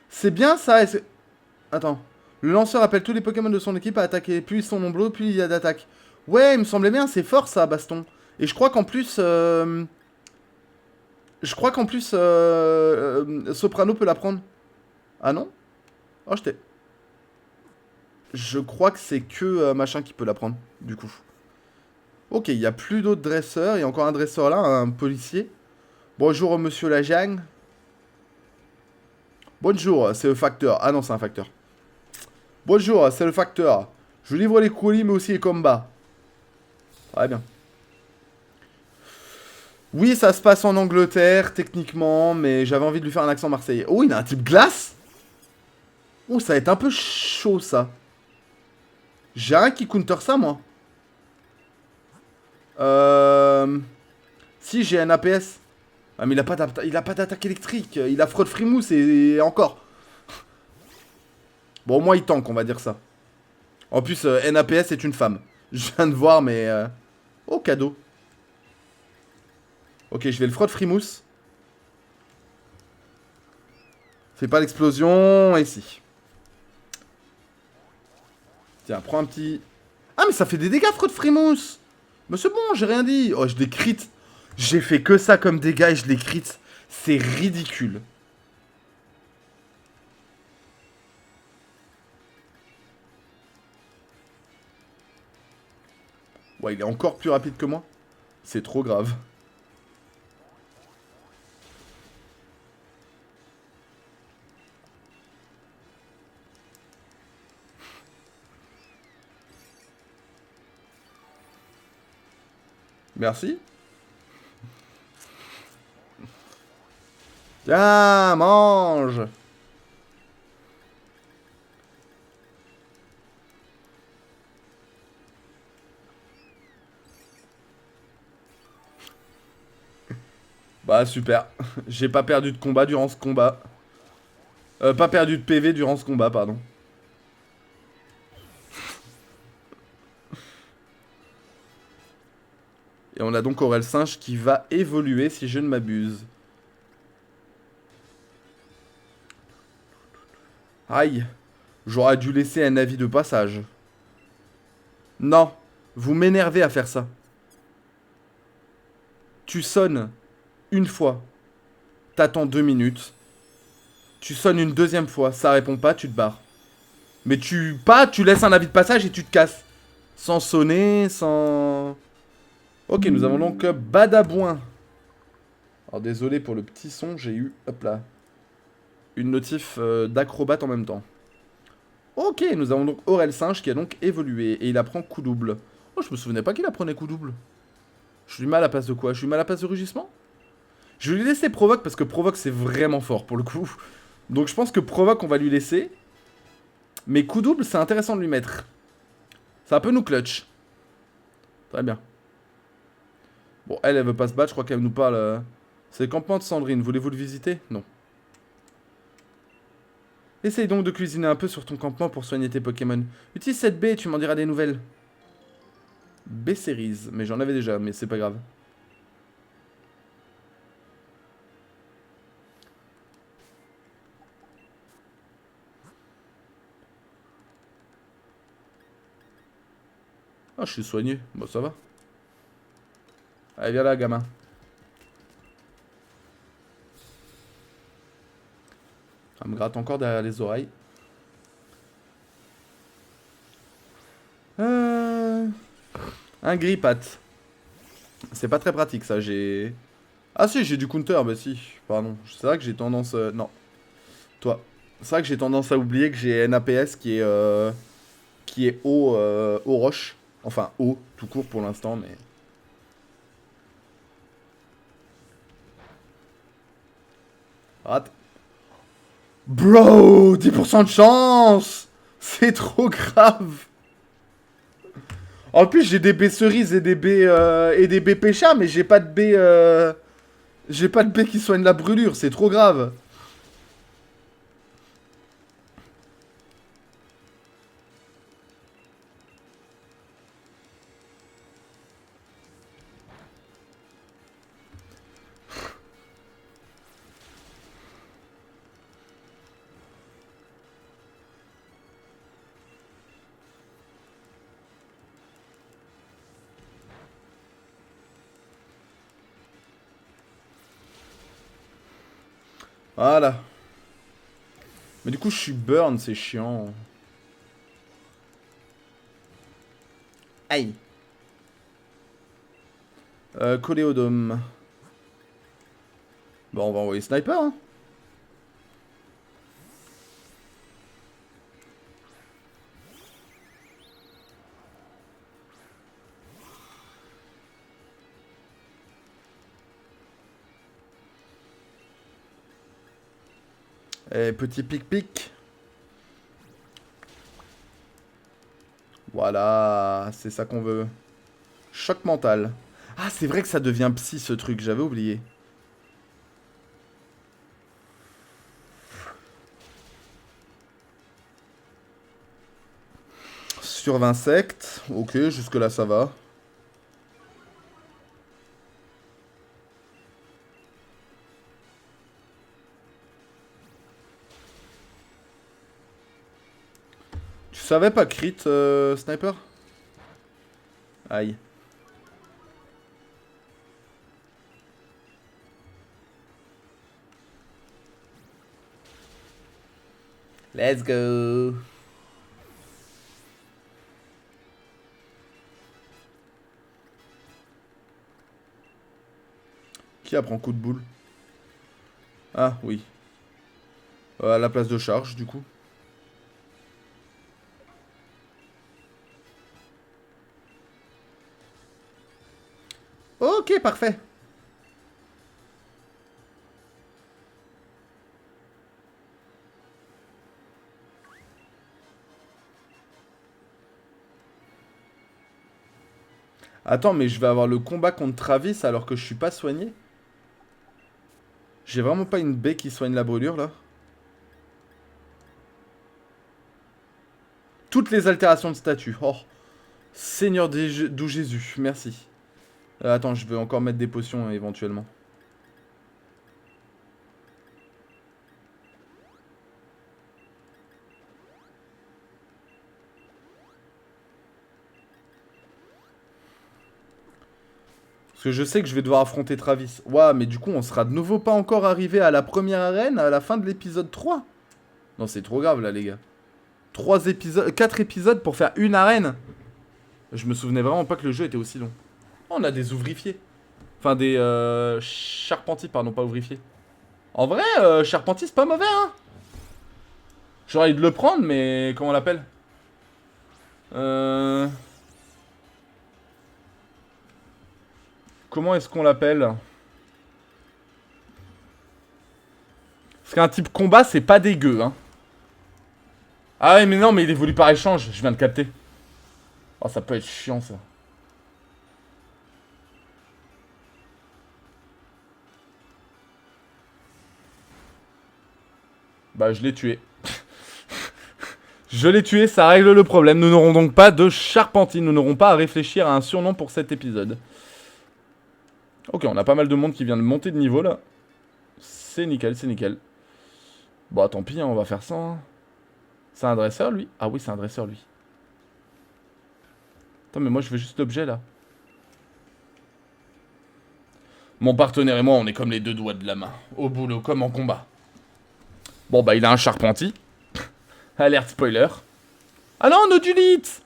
C'est bien ça. Attends. Le lanceur appelle tous les Pokémon de son équipe à attaquer. Plus ils sont nombreux, plus il y a d'attaques. Ouais, il me semblait bien, c'est fort ça, baston. Et je crois qu'en plus... Soprano peut la prendre. Ah non? Oh, je crois que c'est que machin qui peut la prendre, du coup. Ok, il n'y a plus d'autres dresseurs. Il y a encore un dresseur là, un policier. Bonjour, monsieur Lajang. Bonjour, c'est le facteur. Ah non, c'est un facteur. Bonjour, c'est le facteur. Je livre les colis, mais aussi les combats. Très bien. Oui, ça se passe en Angleterre, techniquement, mais j'avais envie de lui faire un accent marseillais. Oh, il a un type glace? Oh, ça va être un peu chaud, ça. J'ai un qui counter ça, moi. Si, j'ai un APS. Ah, mais il a pas d'attaque électrique. Il a fraude frimousse et encore. Bon, au moins, il tank, on va dire ça. En plus, NAPS est une femme. Je viens de voir, mais... Oh, cadeau. Ok, je vais le fraude frimousse. Fais pas l'explosion, ici. Tiens, prends un petit... Ah, mais ça fait des dégâts, fraude frimousse. Mais c'est bon, j'ai rien dit. Oh, je les crit. J'ai fait que ça comme dégâts et je les crit. C'est ridicule. Ouais, il est encore plus rapide que moi. C'est trop grave. Merci. Tiens, mange. Bah super. J'ai pas perdu de combat durant ce combat. Pas perdu de PV durant ce combat, pardon. Et on a donc Aurel Singe qui va évoluer si je ne m'abuse. Aïe. J'aurais dû laisser un avis de passage. Non. Vous m'énervez à faire ça. Tu sonnes une fois, t'attends 2 minutes. Tu sonnes une deuxième fois, ça répond pas, tu te barres. Mais tu laisses un avis de passage et tu te casses. Sans sonner, sans... Ok, nous avons donc Badabouin. Alors désolé pour le petit son, j'ai eu, hop là, une notif d'acrobate en même temps. Ok, nous avons donc Aurel Singe qui a donc évolué et il apprend coup double. Oh, je me souvenais pas qu'il apprenait coup double. Je lui mets à la place de quoi? Je lui mets à la place de rugissement? Je vais lui laisser provoque parce que provoque c'est vraiment fort pour le coup. Donc je pense que provoque on va lui laisser. Mais coup double c'est intéressant de lui mettre. Ça peut nous clutch. Très bien. Bon, elle veut pas se battre, je crois qu'elle nous parle. C'est le campement de Sandrine, voulez-vous le visiter? Non. Essaye donc de cuisiner un peu sur ton campement pour soigner tes Pokémon. Utilise cette baie et tu m'en diras des nouvelles. B-Series, mais j'en avais déjà, mais c'est pas grave. Ah, je suis soigné. Bon, ça va. Allez, viens là, gamin. Ça me gratte encore derrière les oreilles. Euh... Un grippat. C'est pas très pratique, ça. J'ai... Ah si, j'ai du counter, bah si. Pardon. C'est vrai que j'ai tendance... Non. Toi. C'est vrai que j'ai tendance à oublier que j'ai NAPS qui est haut roche. Enfin, haut, tout court pour l'instant, mais... Rate. Bro, 10% de chance. C'est trop grave. En plus, j'ai des baies cerises et des baies pécha, mais j'ai pas de baies... J'ai pas de baies qui soignent la brûlure, c'est trop grave. Voilà. Mais du coup, je suis burn, c'est chiant. Aïe. Coléodome. Bon, on va envoyer sniper, hein. Et petit pic-pic. Voilà, c'est ça qu'on veut. Choc mental. Ah, c'est vrai que ça devient psy ce truc, j'avais oublié. Sur 20 sectes. Ok, jusque-là ça va. Tu savais pas crit, sniper? Aïe. Let's go. Qui apprend coup de boule? Ah, oui. À la place de charge, du coup. Ok, parfait. Attends, mais je vais avoir le combat contre Travis alors que je suis pas soigné? J'ai vraiment pas une baie qui soigne la brûlure, là? Toutes les altérations de statut. Oh, Seigneur d'où Jésus, merci. Attends, je vais encore mettre des potions éventuellement. Parce que je sais que je vais devoir affronter Travis. Ouah, mais du coup, on sera de nouveau pas encore arrivé à la première arène à la fin de l'épisode 3. Non, c'est trop grave là, les gars. 4 épisodes pour faire une arène. Je me souvenais vraiment pas que le jeu était aussi long. Oh, on a des ouvrifiés. Enfin, des charpentiers, pardon, pas ouvrifiés. En vrai, charpentier, c'est pas mauvais, hein. J'aurais envie de le prendre, mais comment on l'appelle? Comment est-ce qu'on l'appelle? Parce qu'un type combat, c'est pas dégueu, hein. Ah ouais, mais non, mais il évolue par échange, je viens de capter. Oh, ça peut être chiant, ça. Bah, je l'ai tué. Je l'ai tué, ça règle le problème. Nous n'aurons donc pas de charpentier. Nous n'aurons pas à réfléchir à un surnom pour cet épisode. Ok, on a pas mal de monde qui vient de monter de niveau, là. C'est nickel, c'est nickel. Bon, tant pis, hein, on va faire ça. Hein. C'est un dresseur, lui? Ah oui, c'est un dresseur, lui. Attends, mais moi, je veux juste l'objet, là. Mon partenaire et moi, on est comme les deux doigts de la main. Au boulot, comme en combat. Bon, bah, il a un charpentier. Alerte spoiler. Ah non, Nodulite!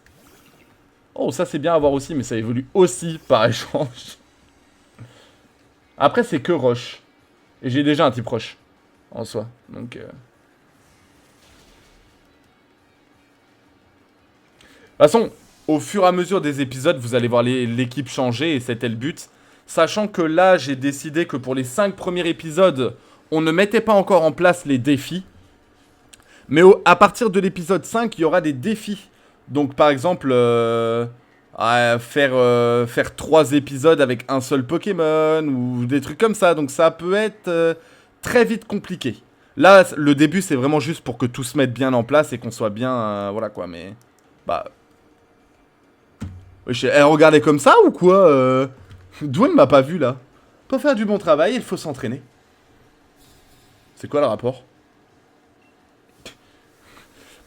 Oh, ça, c'est bien à voir aussi, mais ça évolue aussi par échange. Après, c'est que roche. Et j'ai déjà un type roche. En soi. Donc... De toute façon, au fur et à mesure des épisodes, vous allez voir l'équipe changer et c'était le but. Sachant que là, j'ai décidé que pour les 5 premiers épisodes, on ne mettait pas encore en place les défis. Mais à partir de l'épisode 5, il y aura des défis. Donc par exemple, faire 3 épisodes avec un seul Pokémon ou des trucs comme ça. Donc ça peut être très vite compliqué. Là, le début, c'est vraiment juste pour que tout se mette bien en place et qu'on soit bien... voilà quoi, mais... Bah... Elle regardait comme ça ou quoi D'où elle m'a pas vu là? Pour faire du bon travail, il faut s'entraîner. C'est quoi le rapport?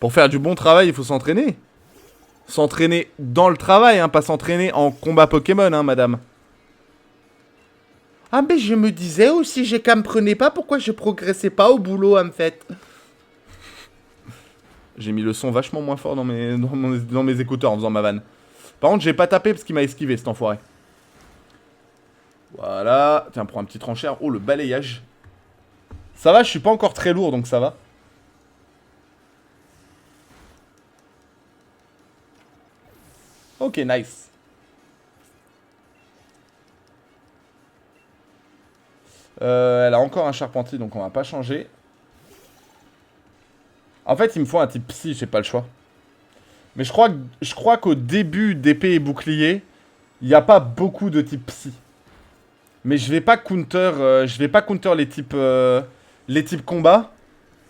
Pour faire du bon travail, il faut s'entraîner. S'entraîner dans le travail, hein, pas s'entraîner en combat Pokémon, hein, madame. Ah, mais je me disais aussi, j'ai qu'à me prenait pas pourquoi je progressais pas au boulot, en fait. J'ai mis le son vachement moins fort dans mes écouteurs en faisant ma vanne. Par contre, j'ai pas tapé parce qu'il m'a esquivé, cet enfoiré. Voilà. Tiens, prends un petit tranchère. Oh, le balayage. Ça va, je suis pas encore très lourd, donc ça va. Ok, nice. Elle a encore un charpentier, donc on va pas changer. En fait, il me faut un type psy, j'ai pas le choix. Mais je crois qu'au début d'épée et bouclier, il n'y a pas beaucoup de types psy. Mais je vais pas counter les types combat.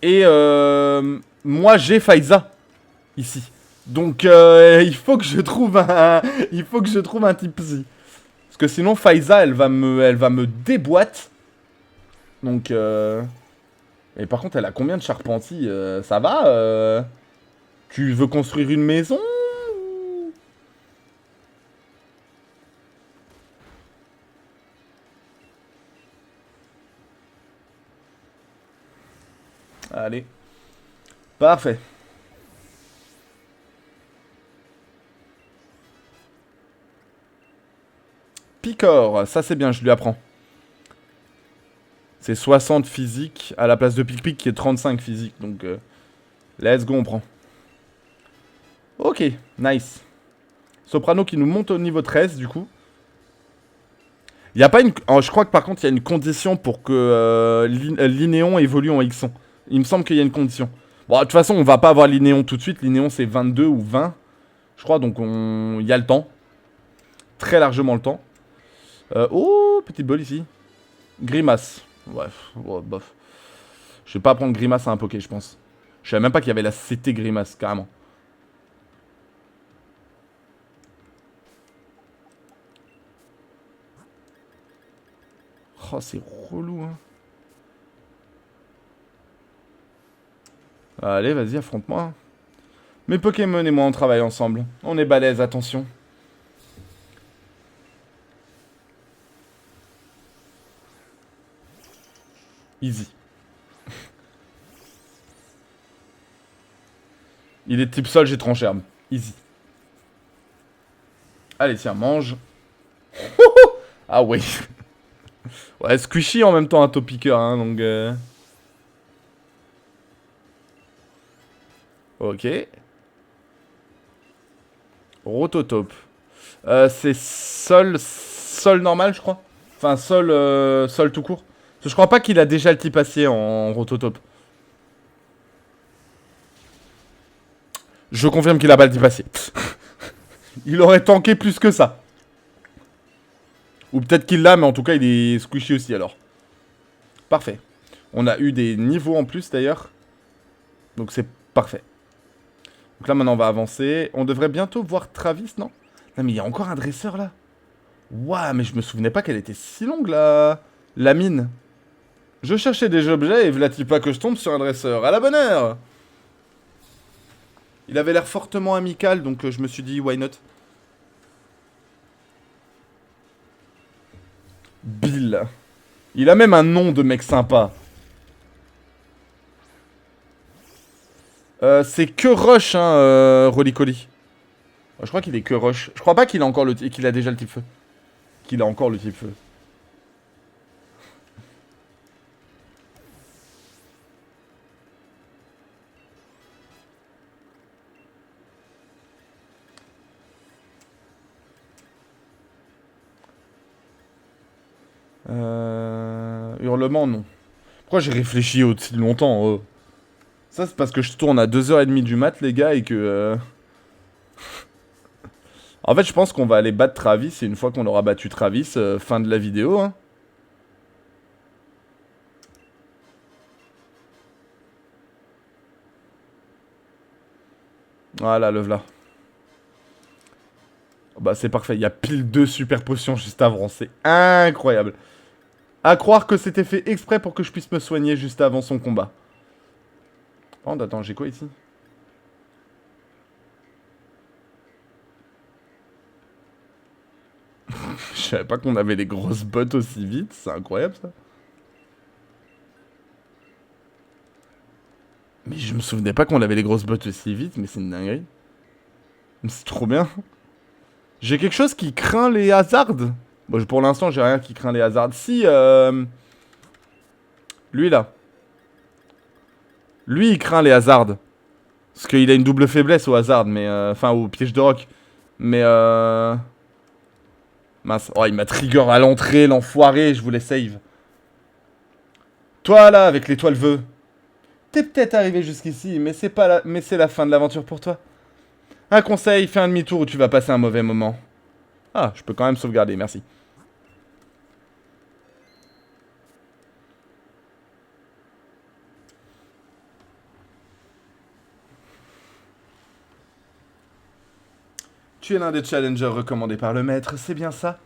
Et moi j'ai Faiza ici. Donc il faut que je trouve un type psy. Parce que sinon Faiza elle va me déboîte. Donc et par contre elle a combien de charpentiers ça va Tu veux construire une maison? Allez. Parfait. Picor, ça c'est bien, je lui apprends. C'est 60 physique à la place de Pic-Pic qui est 35 physique. Donc, let's go, on prend. Ok, nice. Soprano qui nous monte au niveau 13 du coup. Il y a pas une... Oh, je crois que par contre il y a une condition pour que Linéon évolue en Xon. Il me semble qu'il y a une condition. Bon, de toute façon on va pas avoir Linéon tout de suite. Linéon c'est 22 ou 20. Je crois donc il y a le temps. Très largement le temps. Oh, petit bol ici. Grimace. Bref, ouais, bof. Je vais pas prendre Grimace à un Poké, je pense. Je savais même pas qu'il y avait la CT Grimace, carrément. Oh, c'est relou, hein. Allez, vas-y, affronte-moi. Mes Pokémon et moi, on travaille ensemble. On est balèze, attention. Easy. Il est type sol, j'ai tranché arme. Easy. Allez, tiens, mange. Ah ouais. Ouais, squishy en même temps un topiqueur, hein, donc... Ok. Rototope. C'est sol normal, je crois. Enfin, sol tout court. Parce que je crois pas qu'il a déjà le type acier en rototope. Je confirme qu'il a pas le type acier. Il aurait tanké plus que ça. Ou peut-être qu'il l'a, mais en tout cas, il est squishy aussi, alors. Parfait. On a eu des niveaux en plus, d'ailleurs. Donc c'est parfait. Donc là, maintenant, on va avancer. On devrait bientôt voir Travis, non? Non, mais il y a encore un dresseur, là. Ouah, mais je me souvenais pas qu'elle était si longue, la mine. Je cherchais des objets et v'là-t-il pas que je tombe sur un dresseur. À la bonne heure! Il avait l'air fortement amical, donc je me suis dit, why not? Bill. Il a même un nom de mec sympa. C'est que Rush, hein, Roly-Coly. Je crois qu'il est que Rush. Je crois pas qu'il a encore qu'il a déjà le type feu. Qu'il a encore le type feu. Hurlement, non. Pourquoi j'ai réfléchi aussi longtemps Ça, c'est parce que je tourne à 2h30 du mat, les gars, et que... En fait, je pense qu'on va aller battre Travis, et une fois qu'on aura battu Travis, fin de la vidéo, hein. Voilà, le v'là. Bah, c'est parfait, il y a pile 2 super potions juste avant, c'est incroyable. À croire que c'était fait exprès pour que je puisse me soigner juste avant son combat. Oh, attends, j'ai quoi ici? Je savais pas qu'on avait des grosses bottes aussi vite, c'est incroyable ça. Mais je me souvenais pas qu'on avait des grosses bottes aussi vite, mais c'est une dinguerie. C'est trop bien. J'ai quelque chose qui craint les hazards. Bon, pour l'instant, j'ai rien qui craint les hazards. Si, lui là. Lui, il craint les hazards. Parce qu'il a une double faiblesse au hasard, mais... Enfin, au piège de roc. Mais mince. Oh, il m'a trigger à l'entrée, l'enfoiré, je voulais save. Toi, là, avec l'étoile vœux. T'es peut-être arrivé jusqu'ici, mais c'est pas la... mais c'est la fin de l'aventure pour toi. Un conseil, fais un demi-tour où tu vas passer un mauvais moment. Ah, je peux quand même sauvegarder, merci. Tu es l'un des challengers recommandés par le maître, c'est bien ça?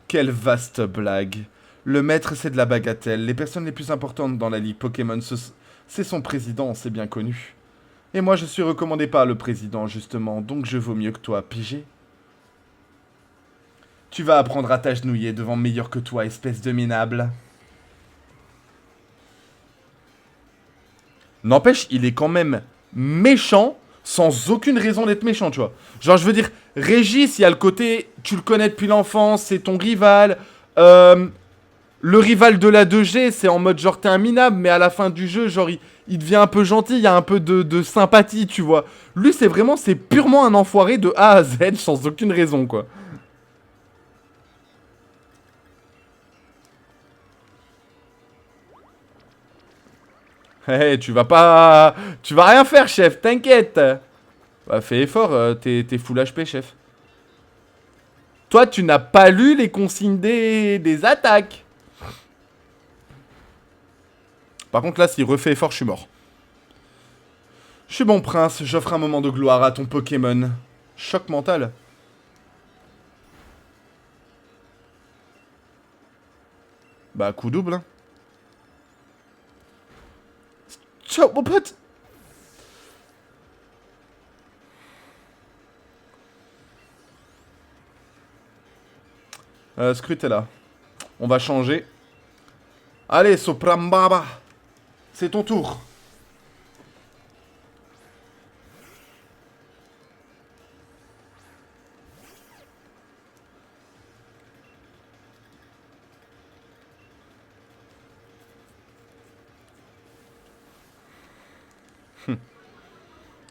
Quelle vaste blague. Le maître, c'est de la bagatelle. Les personnes les plus importantes dans la ligue Pokémon, c'est son président, c'est bien connu. Et moi, je suis recommandé par le président, justement, donc je vaux mieux que toi, pigé. Tu vas apprendre à t'agenouiller devant meilleur que toi, espèce de minable. N'empêche, il est quand même méchant sans aucune raison d'être méchant, tu vois. Genre, je veux dire, Régis, il y a le côté, tu le connais depuis l'enfance, c'est ton rival. Le rival de la 2G, c'est en mode genre t'es un minable, mais à la fin du jeu, genre il devient un peu gentil, il y a un peu de sympathie, tu vois. Lui, c'est purement un enfoiré de A à Z sans aucune raison, quoi. Hé, tu vas rien faire, chef, t'inquiète. Bah, fais effort, t'es full HP, chef. Toi, tu n'as pas lu les consignes des attaques. Par contre, là, s'il refait effort, je suis mort. Je suis bon prince, j'offre un moment de gloire à ton Pokémon. Choc mental. Bah, coup double, hein. Ciao, mon pote. Scrut est là. On va changer. Allez, Soprambaba. C'est ton tour.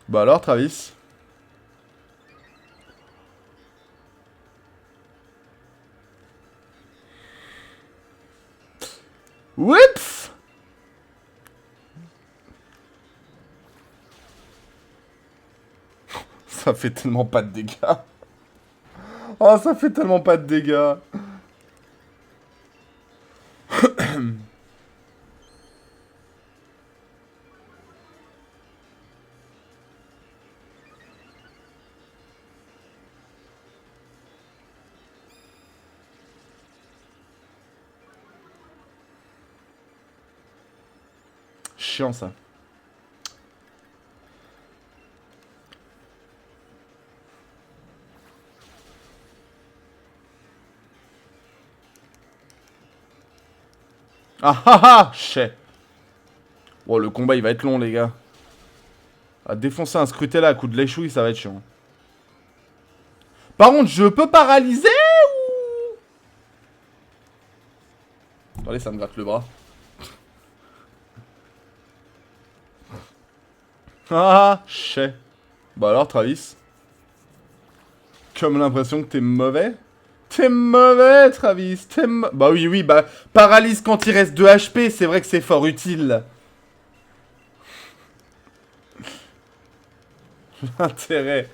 Bah alors, Travis? Oups! Ça fait tellement pas de dégâts. Oh, ça fait tellement pas de dégâts. Chiant, ça. Ah ah ah! Chais. Oh, le combat, il va être long, les gars. À défoncer un Scrutella à coup de l'échouille, ça va être chiant. Par contre, je peux paralyser ou... Attendez, ça me gratte le bras. Ah, chais. Bah alors, Travis? Comme l'impression que t'es mauvais? T'es mauvais, Travis. Bah oui, oui, bah... Paralyse quand il reste 2 HP, c'est vrai que c'est fort utile. L'intérêt.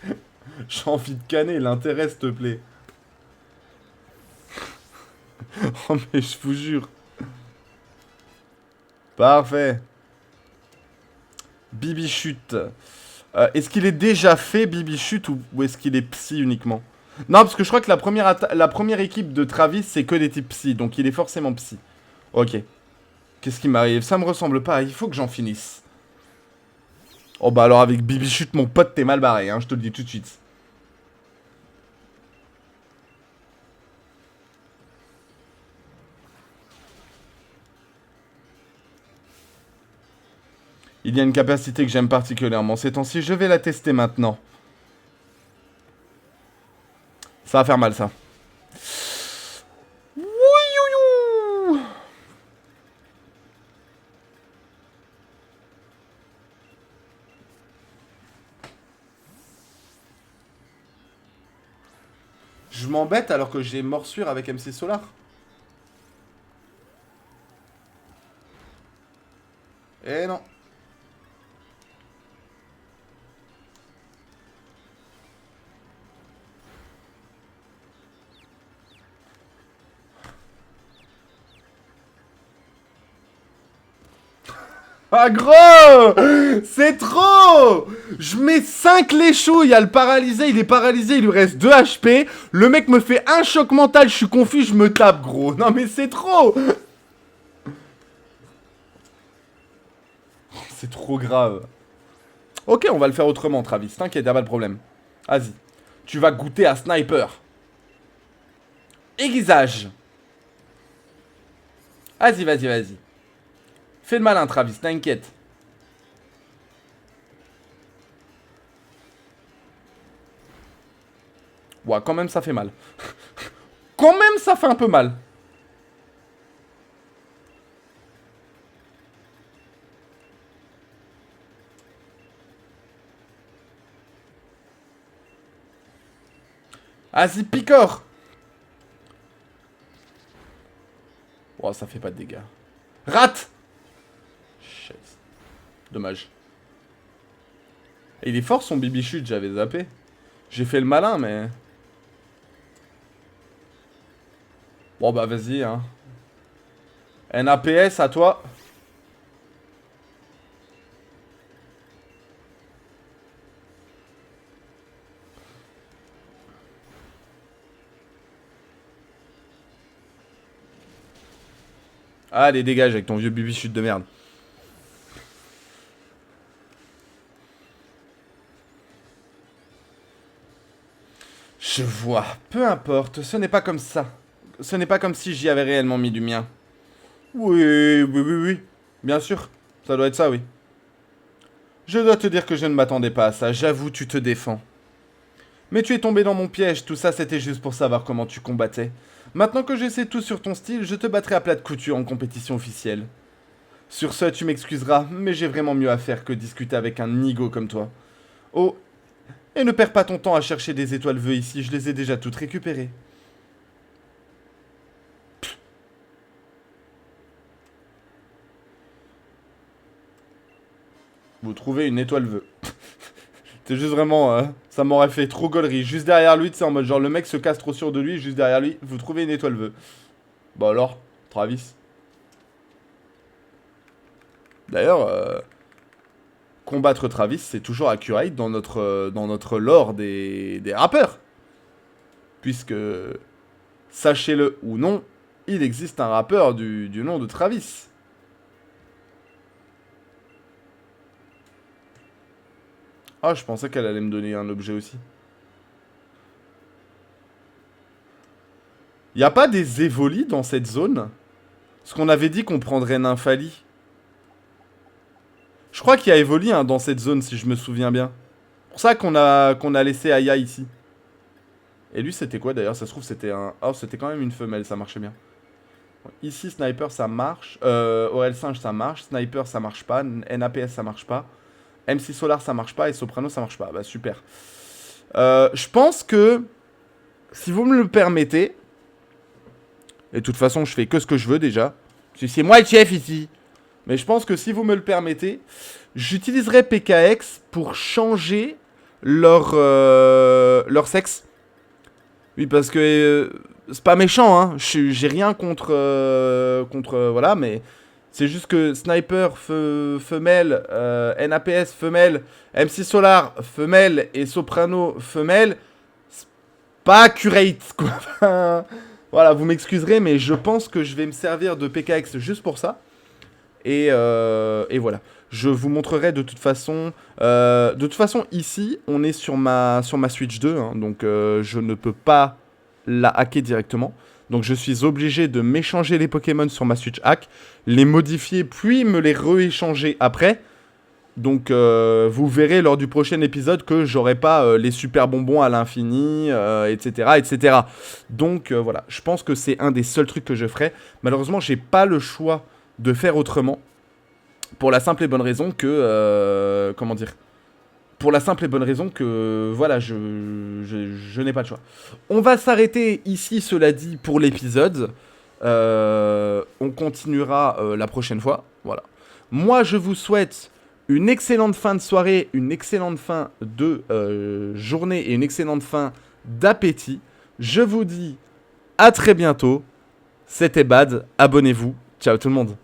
J'ai envie de canner, l'intérêt, s'il te plaît. Oh, mais je vous jure. Parfait. Bibichute. Est-ce qu'il est déjà fait Bibichute ou est-ce qu'il est psy uniquement? Non, parce que je crois que la première équipe de Travis, c'est que des types psy, donc il est forcément psy. Ok. Qu'est-ce qui m'arrive? Ça me ressemble pas, il faut que j'en finisse. Oh bah alors avec Bibichute, mon pote, t'es mal barré, hein, je te le dis tout de suite. Il y a une capacité que j'aime particulièrement ces temps-ci, je vais la tester maintenant. Ça va faire mal, ça. Ouïouïou. Je m'embête alors que j'ai morsure avec MC Solar. Eh non. Ah gros! C'est trop! Je mets 5 léchous, il y a le paralysé, il est paralysé, il lui reste 2 HP. Le mec me fait un choc mental, je suis confus, je me tape gros. Non mais c'est trop! C'est trop grave. Ok, on va le faire autrement, Travis. T'inquiète, y'a pas de problème. Vas-y. Tu vas goûter à Sniper. Aiguisage. Vas-y, vas-y, vas-y. Fais le malin, Travis, t'inquiète. Ouais, quand même, ça fait mal. Quand même, ça fait un peu mal. Vas-y, picore. Oh, ça fait pas de dégâts. Rate. Shit. Dommage. Et il est fort son bibichute, j'avais zappé. J'ai fait le malin, mais... Bon bah vas-y, hein. NAPS, à toi. Allez, dégage avec ton vieux bibichute de merde. Je vois, peu importe, ce n'est pas comme ça. Ce n'est pas comme si j'y avais réellement mis du mien. Oui, oui, oui, oui. Bien sûr. Ça doit être ça, oui. Je dois te dire que je ne m'attendais pas à ça. J'avoue, tu te défends. Mais tu es tombé dans mon piège. Tout ça, c'était juste pour savoir comment tu combattais. Maintenant que je sais tout sur ton style, je te battrai à plat de couture en compétition officielle. Sur ce, tu m'excuseras, mais j'ai vraiment mieux à faire que discuter avec un nigo comme toi. Oh, et ne perds pas ton temps à chercher des étoiles vœux ici, je les ai déjà toutes récupérées. Vous trouvez une étoile vœux. C'est juste vraiment, ça m'aurait fait trop gaulerie. Juste derrière lui, c'est en mode genre le mec se casse trop sûr de lui, juste derrière lui, vous trouvez une étoile vœux. Bah alors, Travis. D'ailleurs, combattre Travis, c'est toujours accurate dans notre lore des rappeurs. Puisque, sachez-le ou non, il existe un rappeur du nom de Travis. Ah, je pensais qu'elle allait me donner un objet aussi. Y a pas des Evoli dans cette zone? Parce qu'on avait dit qu'on prendrait Nymphali. Je crois qu'il y a Evoli hein, dans cette zone, si je me souviens bien. C'est pour ça qu'on a laissé Aya ici. Et lui, c'était quoi d'ailleurs? Ça se trouve, c'était un... Oh, c'était quand même une femelle, ça marchait bien. Ici, Sniper, ça marche. OL Singe, ça marche. Sniper, ça marche pas. NAPS, ça marche pas. MC Solar, ça marche pas. Et Soprano, ça marche pas. Bah, super. Je pense que, si vous me le permettez... Et de toute façon, je fais que ce que je veux déjà. Parce que c'est moi le chef ici. Mais je pense que si vous me le permettez, j'utiliserai PKX pour changer leur sexe. Oui, parce que c'est pas méchant, hein. J'ai rien contre, voilà, mais c'est juste que Sniper femelle, NAPS femelle, MC Solar femelle et Soprano femelle, c'est pas accurate, quoi. Voilà, vous m'excuserez, mais je pense que je vais me servir de PKX juste pour ça. Et voilà. Je vous montrerai de toute façon. De toute façon, ici, on est sur ma Switch 2. Hein, donc, je ne peux pas la hacker directement. Donc, je suis obligé de m'échanger les Pokémon sur ma Switch hack, les modifier, puis me les rééchanger après. Donc, vous verrez lors du prochain épisode que j'aurai pas les super bonbons à l'infini, etc., etc. Donc, voilà. Je pense que c'est un des seuls trucs que je ferai. Malheureusement, j'ai pas le choix de faire autrement. Pour la simple et bonne raison que... comment dire? Pour la simple et bonne raison que... Voilà, je n'ai pas de choix. On va s'arrêter ici, cela dit, pour l'épisode. On continuera la prochaine fois. Voilà. Moi, je vous souhaite une excellente fin de soirée, une excellente fin de journée et une excellente fin d'appétit. Je vous dis à très bientôt. C'était Bad. Abonnez-vous. Ciao tout le monde.